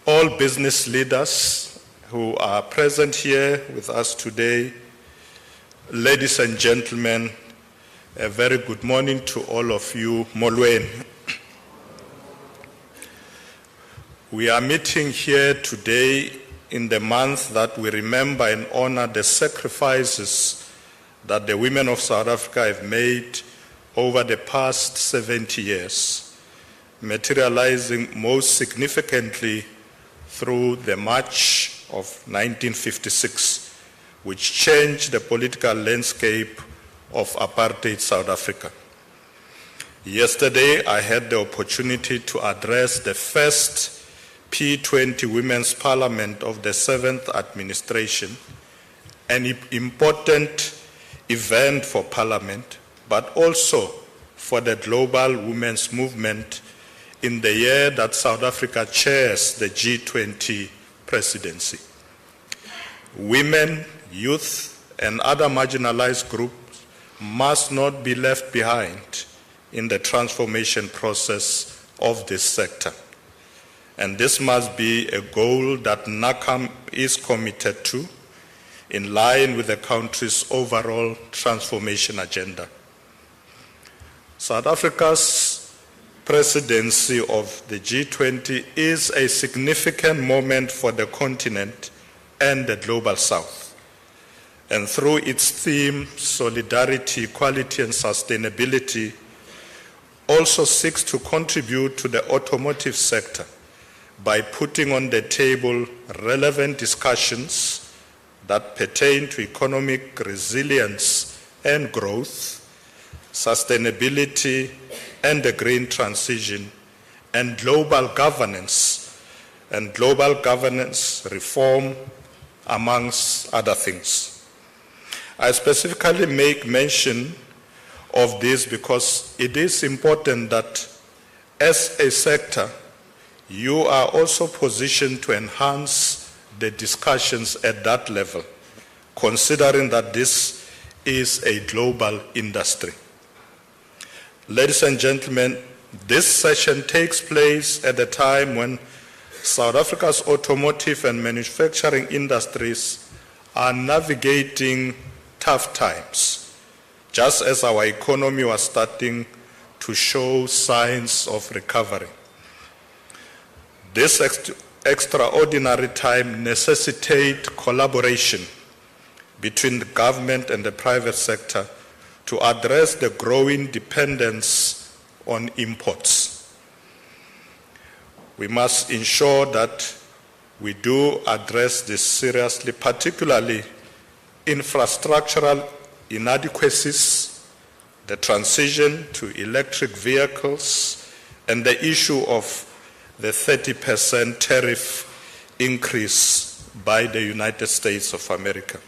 all business leaders who are present here with us today, ladies and gentlemen, a very good morning to all of you, Molweni. We are meeting here today in the month that we remember and honor the sacrifices that the women of South Africa have made over the past 70 years, materializing most significantly through the March of 1956, which changed the political landscape of apartheid South Africa. Yesterday, I had the opportunity to address the first P20 Women's Parliament of the 7th administration, an important event for Parliament, but also for the global women's movement in the year that South Africa chairs the G20 presidency. Women, youth, and other marginalized groups must not be left behind in the transformation process of this sector. And this must be a goal that NAACAM is committed to, in line with the country's overall transformation agenda. South Africa's presidency of the G20 is a significant moment for the continent and the global South. And through its theme, solidarity, equality, and sustainability, also seeks to contribute to the automotive sector by putting on the table relevant discussions that pertain to economic resilience and growth, sustainability and the green transition, and global governance reform, amongst other things. I specifically make mention of this because it is important that as a sector, you are also positioned to enhance the discussions at that level, considering that this is a global industry. Ladies and gentlemen, this session takes place at a time when South Africa's automotive and manufacturing industries are navigating tough times, just as our economy was starting to show signs of recovery. This extraordinary time necessitates collaboration between the government and the private sector to address the growing dependence on imports. We must ensure that we do address this seriously, particularly infrastructural inadequacies, the transition to electric vehicles, and the issue of the 30% tariff increase by the United States of America.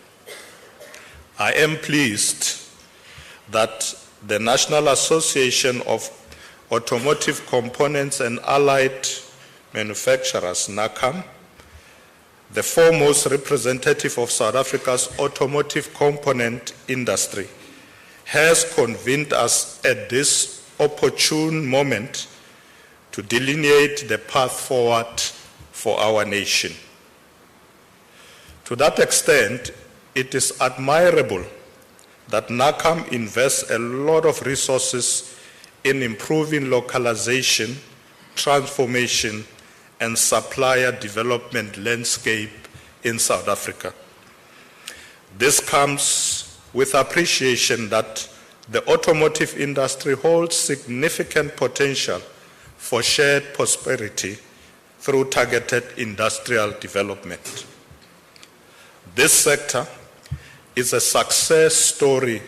I am pleased that the National Association of Automotive Components and Allied Manufacturers, NAACAM, the foremost representative of South Africa's automotive component industry, has convened us at this opportune moment to delineate the path forward for our nation. To that extent, it is admirable that NAACAM invests a lot of resources in improving localization, transformation, and supplier development landscape in South Africa. This comes with appreciation that the automotive industry holds significant potential for shared prosperity through targeted industrial development. This sector is a success story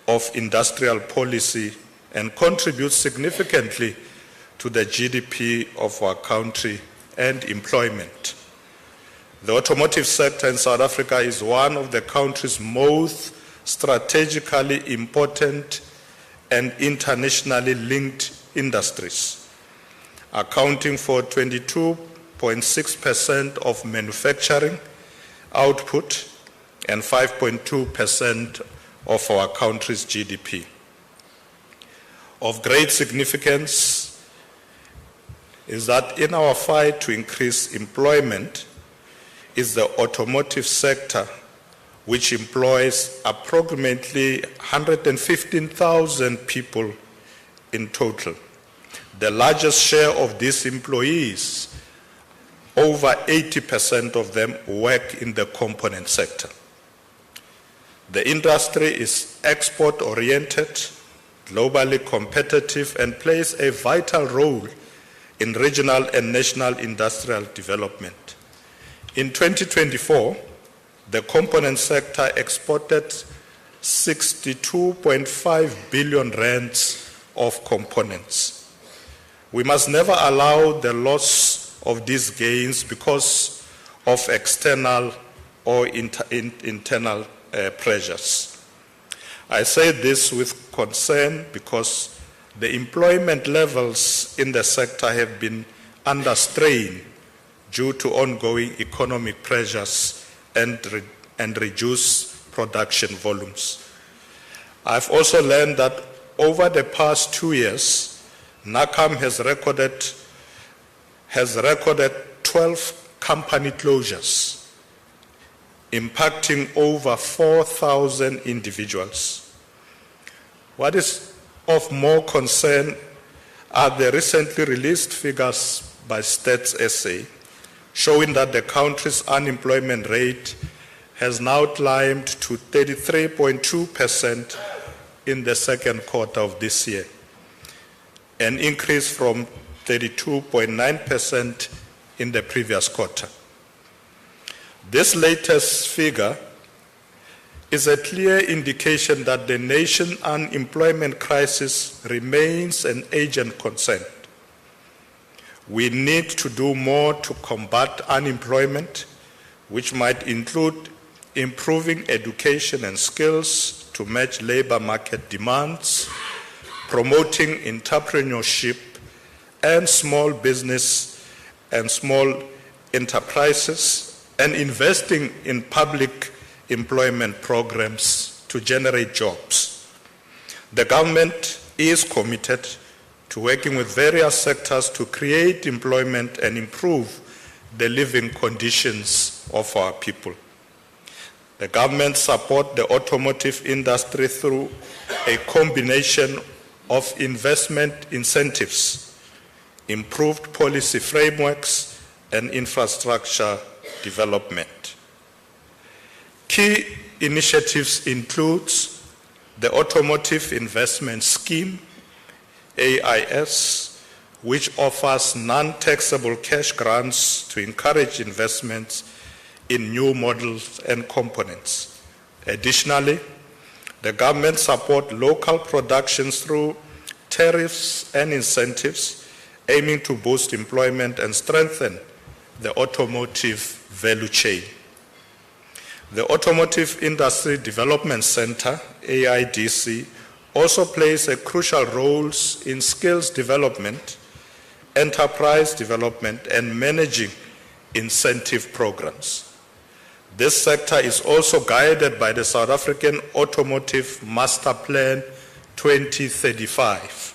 of industrial policy and contributes significantly to the GDP of our country and employment. The automotive sector in South Africa is one of the country's most strategically important and internationally linked industries, accounting for 22.6% of manufacturing output and 5.2% of our country's GDP. Of great significance is that in our fight to increase employment is the automotive sector, which employs approximately 115,000 people in total. The largest share of these employees, over 80% of them, work in the component sector. The industry is export-oriented, globally competitive, and plays a vital role in regional and national industrial development. In 2024, the component sector exported 62.5 billion rands of components. We must never allow the loss of these gains because of external or internal pressures. I say this with concern because the employment levels in the sector have been under strain due to ongoing economic pressures and reduced production volumes. I've also learned that over the past 2 years, NAACAM has recorded 12 company closures, impacting over 4,000 individuals. What is of more concern are the recently released figures by Stats SA, showing that the country's unemployment rate has now climbed to 33.2% in the second quarter of this year, an increase from 32.9% in the previous quarter. This latest figure is a clear indication that the nation's unemployment crisis remains an urgent concern. We need to do more to combat unemployment, which might include improving education and skills to match labor market demands, promoting entrepreneurship and small business and small enterprises, and investing in public employment programs to generate jobs. The government is committed to working with various sectors to create employment and improve the living conditions of our people. The government supports the automotive industry through a combination of investment incentives, improved policy frameworks, and infrastructure development. Key initiatives include the Automotive Investment Scheme, AIS, which offers non-taxable cash grants to encourage investments in new models and components. Additionally, the government supports local productions through tariffs and incentives, aiming to boost employment and strengthen the automotive value chain. The Automotive Industry Development Center, AIDC, also plays a crucial role in skills development, enterprise development, and managing incentive programs. This sector is also guided by the South African Automotive Master Plan 2035,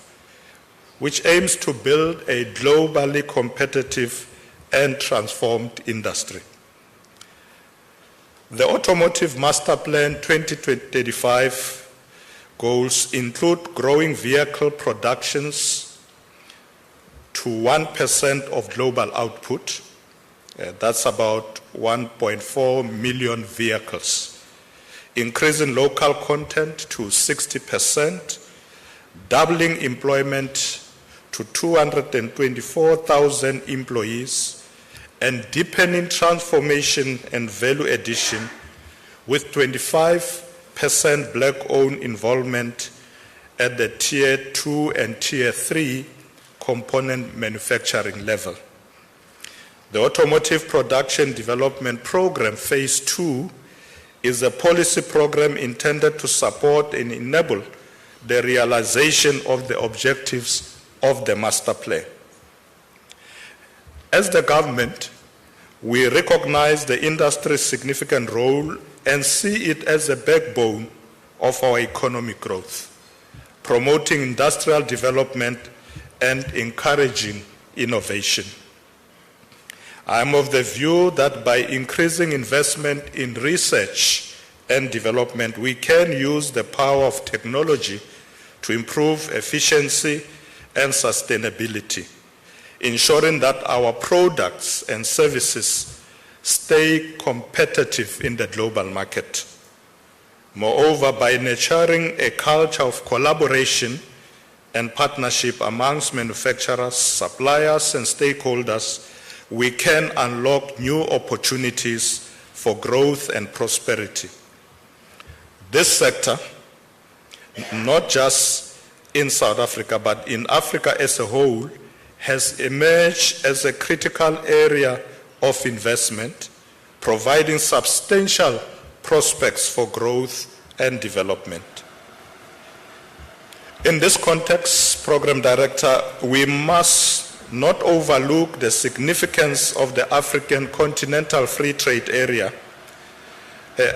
which aims to build a globally competitive and transformed industry. The Automotive Master Plan 2035 goals include growing vehicle productions to 1% of global output. That's about 1.4 million vehicles. Increasing local content to 60%, doubling employment to 224,000 employees, and deepening transformation and value addition with 25% black-owned involvement at the Tier 2 and Tier 3 component manufacturing level. The Automotive Production Development Program Phase 2 is a policy program intended to support and enable the realization of the objectives of the master plan. As the government, we recognize the industry's significant role and see it as a backbone of our economic growth, promoting industrial development and encouraging innovation. I am of the view that by increasing investment in research and development, we can use the power of technology to improve efficiency and sustainability, ensuring that our products and services stay competitive in the global market. Moreover, by nurturing a culture of collaboration and partnership amongst manufacturers, suppliers, and stakeholders, we can unlock new opportunities for growth and prosperity. This sector, not just in South Africa, but in Africa as a whole, has emerged as a critical area of investment, providing substantial prospects for growth and development. In this context, Program Director, we must not overlook the significance of the African Continental Free Trade Area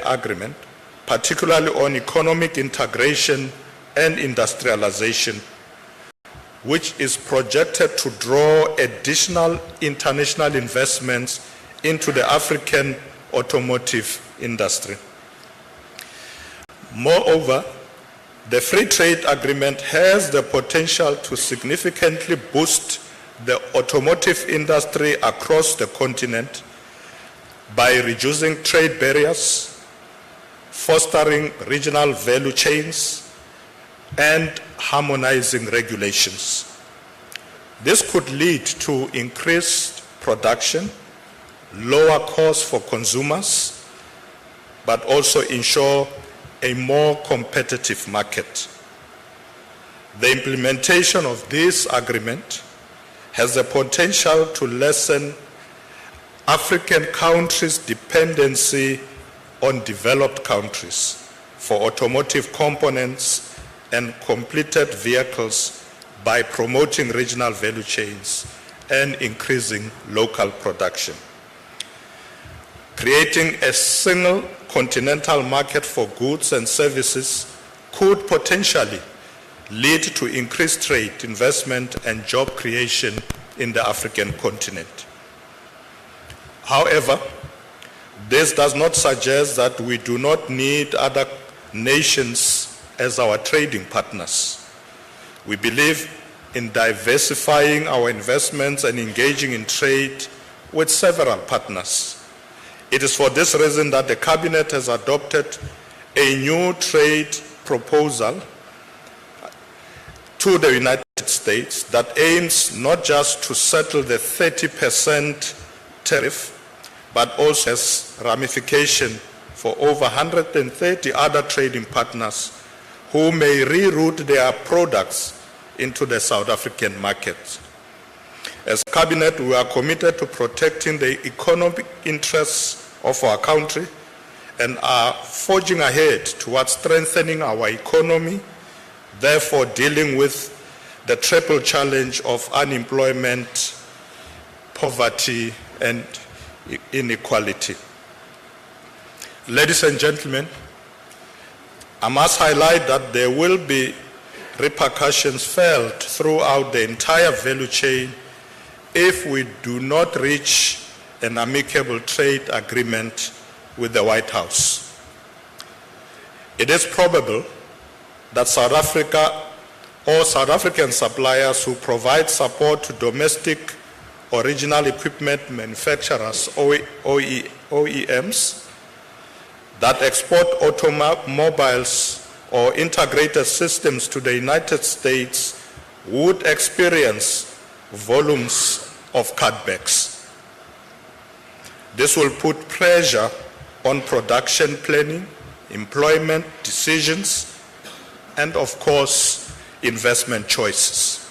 Agreement, particularly on economic integration and industrialization, which is projected to draw additional international investments into the African automotive industry. Moreover, the free trade agreement has the potential to significantly boost the automotive industry across the continent by reducing trade barriers, fostering regional value chains, and harmonizing regulations. This could lead to increased production, lower costs for consumers, but also ensure a more competitive market. The implementation of this agreement has the potential to lessen African countries' dependency on developed countries for automotive components and completed vehicles by promoting regional value chains and increasing local production. Creating a single continental market for goods and services could potentially lead to increased trade, investment, and job creation in the African continent. However, this does not suggest that we do not need other nations as our trading partners. We believe in diversifying our investments and engaging in trade with several partners. It is for this reason that the Cabinet has adopted a new trade proposal to the United States that aims not just to settle the 30% tariff, but also has ramification for over 130 other trading partners who may reroute their products into the South African market. As Cabinet, we are committed to protecting the economic interests of our country and are forging ahead towards strengthening our economy, therefore dealing with the triple challenge of unemployment, poverty, and inequality. Ladies and gentlemen, I must highlight that there will be repercussions felt throughout the entire value chain if we do not reach an amicable trade agreement with the White House. It is probable that South Africa or South African suppliers who provide support to domestic original equipment manufacturers, OEMs, that export automobiles or integrated systems to the United States would experience volumes of cutbacks. This will put pressure on production planning, employment decisions, and of course, investment choices.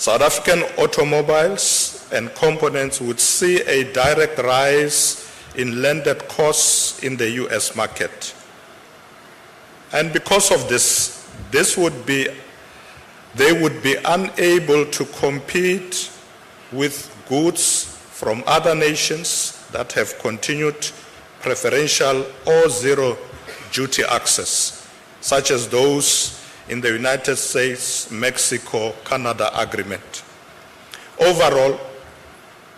South African automobiles and components would see a direct rise in landed costs in the US market. And because of this, they would be unable to compete with goods from other nations that have continued preferential or zero duty access, such as those in the United States, Mexico, Canada agreement. Overall,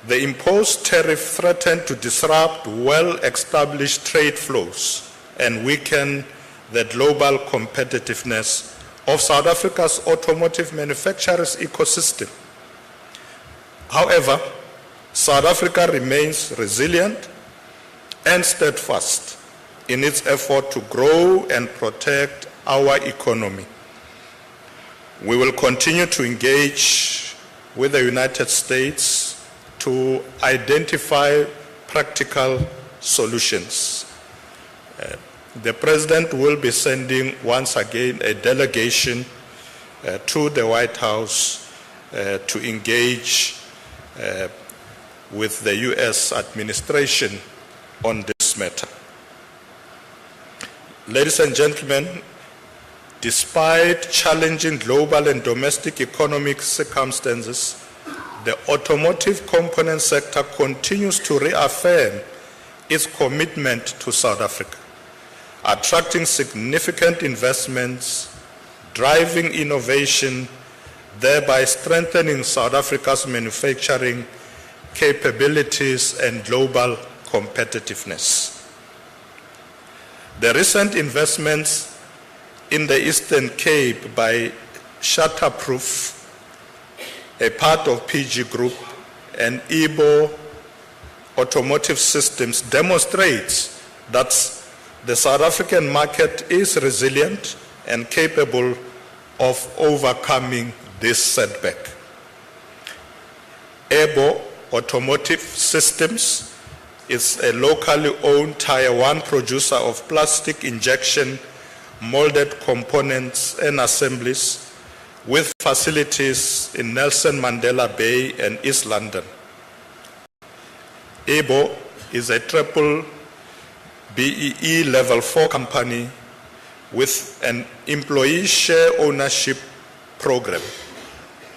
the imposed tariff threatened to disrupt well-established trade flows and weaken the global competitiveness of South Africa's automotive manufacturers' ecosystem. However, South Africa remains resilient and steadfast in its effort to grow and protect our economy. We will continue to engage with the United States to identify practical solutions. The President will be sending once again a delegation to the White House to engage with the US administration on this matter. Ladies and gentlemen, despite challenging global and domestic economic circumstances, the automotive component sector continues to reaffirm its commitment to South Africa, attracting significant investments, driving innovation, thereby strengthening South Africa's manufacturing capabilities and global competitiveness. The recent investments in the Eastern Cape by Shutterproof, a part of PG Group, and Igbo Automotive Systems demonstrates that the South African market is resilient and capable of overcoming this setback. Igbo Automotive Systems is a locally owned Tier 1 producer of plastic injection molded components and assemblies with facilities in Nelson Mandela Bay and East London. Igbo is a triple BEE Level 4 company with an employee share ownership program,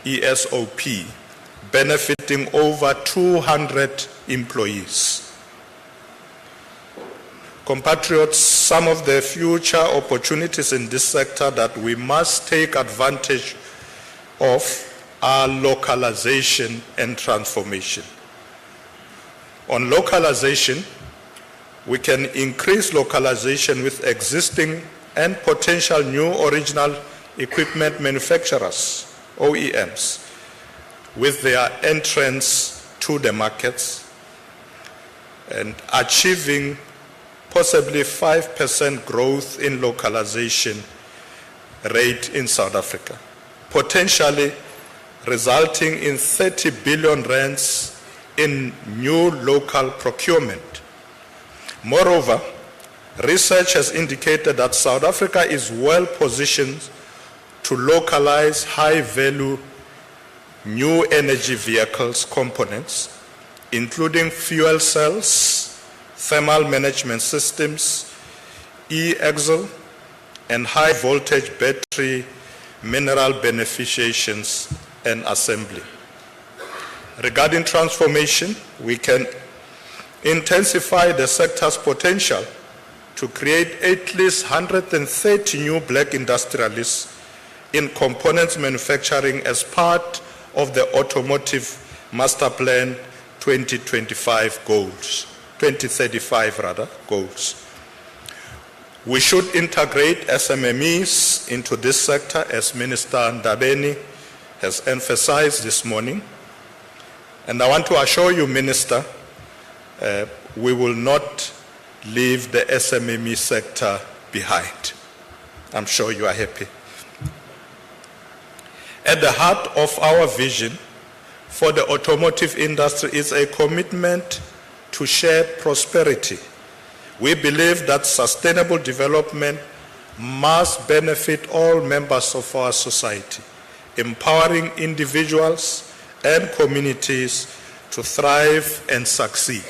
ESOP, benefiting over 200 employees. Compatriots, some of the future opportunities in this sector that we must take advantage of are localization and transformation. On localization, we can increase localization with existing and potential new original equipment manufacturers, OEMs, with their entrance to the markets and achieving possibly 5% growth in localization rate in South Africa, potentially resulting in 30 billion rands in new local procurement. Moreover, research has indicated that South Africa is well positioned to localize high-value new energy vehicles components, including fuel cells, thermal management systems, e-axle, and high-voltage battery mineral beneficiations and assembly. Regarding transformation, we can intensify the sector's potential to create at least 130 new black industrialists in components manufacturing as part of the Automotive Master Plan 2035 goals. 2035 goals. We should integrate SMMEs into this sector, as Minister Ndabeni has emphasized this morning. And I want to assure you, Minister, we will not leave the SMME sector behind. I'm sure you are happy. At the heart of our vision for the automotive industry is a commitment to shared prosperity. We believe that sustainable development must benefit all members of our society, empowering individuals and communities to thrive and succeed.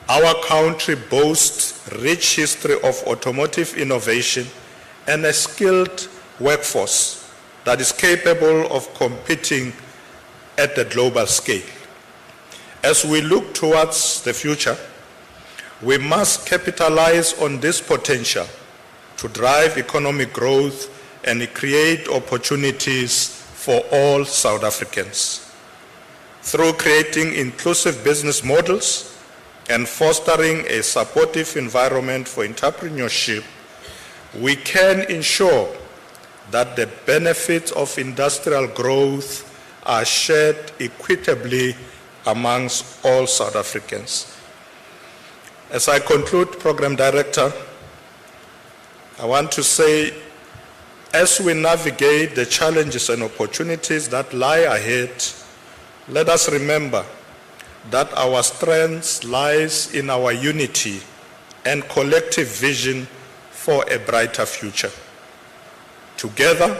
Our country boasts a rich history of automotive innovation and a skilled workforce that is capable of competing at the global scale. As we look towards the future, we must capitalize on this potential to drive economic growth and create opportunities for all South Africans. Through creating inclusive business models and fostering a supportive environment for entrepreneurship, we can ensure that the benefits of industrial growth are shared equitably amongst all South Africans. As I conclude, Program Director, I want to say, as we navigate the challenges and opportunities that lie ahead, let us remember that our strength lies in our unity and collective vision for a brighter future. Together,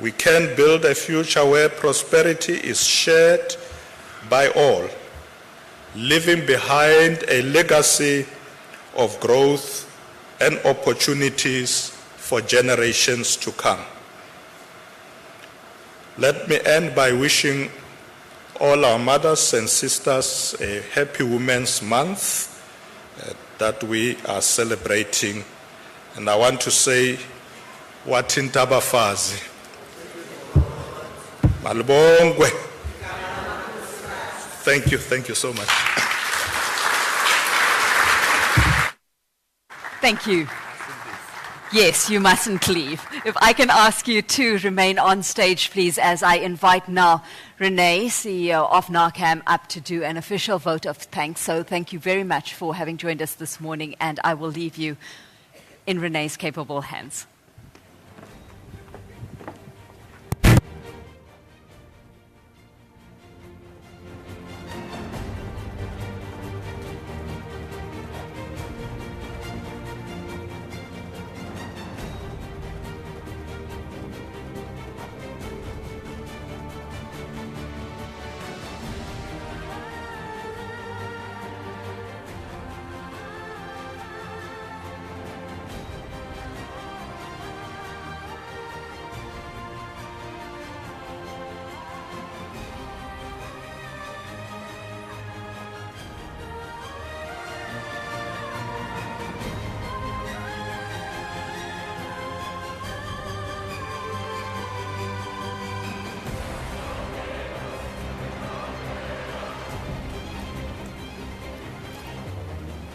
we can build a future where prosperity is shared by all, leaving behind a legacy of growth and opportunities for generations to come. Let me end by wishing all our mothers and sisters a happy Women's Month that we are celebrating. And I want to say, Watinta bafazi. Malibongwe. Thank you so much. Thank you. Yes, you mustn't leave. If I can ask you to remain on stage, please, as I invite now Renee, CEO of NAACAM, up to do an official vote of thanks. So thank you very much for having joined us this morning, and I will leave you in Renee's capable hands.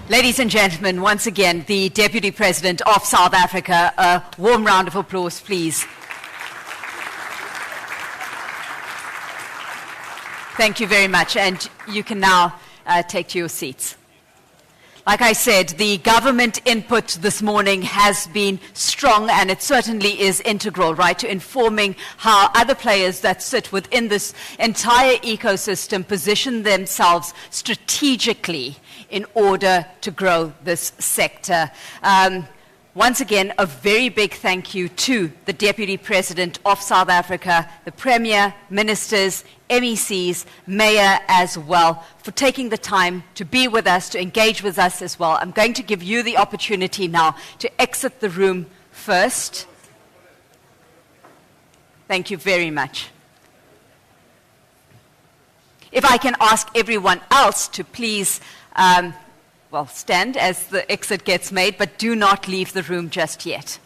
Ladies and gentlemen, once again, the Deputy President of South Africa. A warm round of applause, please. Thank you very much, and you can now take to your seats. Like I said, the government input this morning has been strong, and it certainly is integral, right, to informing how other players that sit within this entire ecosystem position themselves strategically in order to grow this sector. Once again, a very big thank you to the Deputy President of South Africa, the Premier, Ministers, MECs, Mayor as well, for taking the time to be with us, to engage with us as well. I'm going to give you the opportunity now to exit the room first. Thank you very much. If I can ask everyone else to please stand as the exit gets made, but do not leave the room just yet.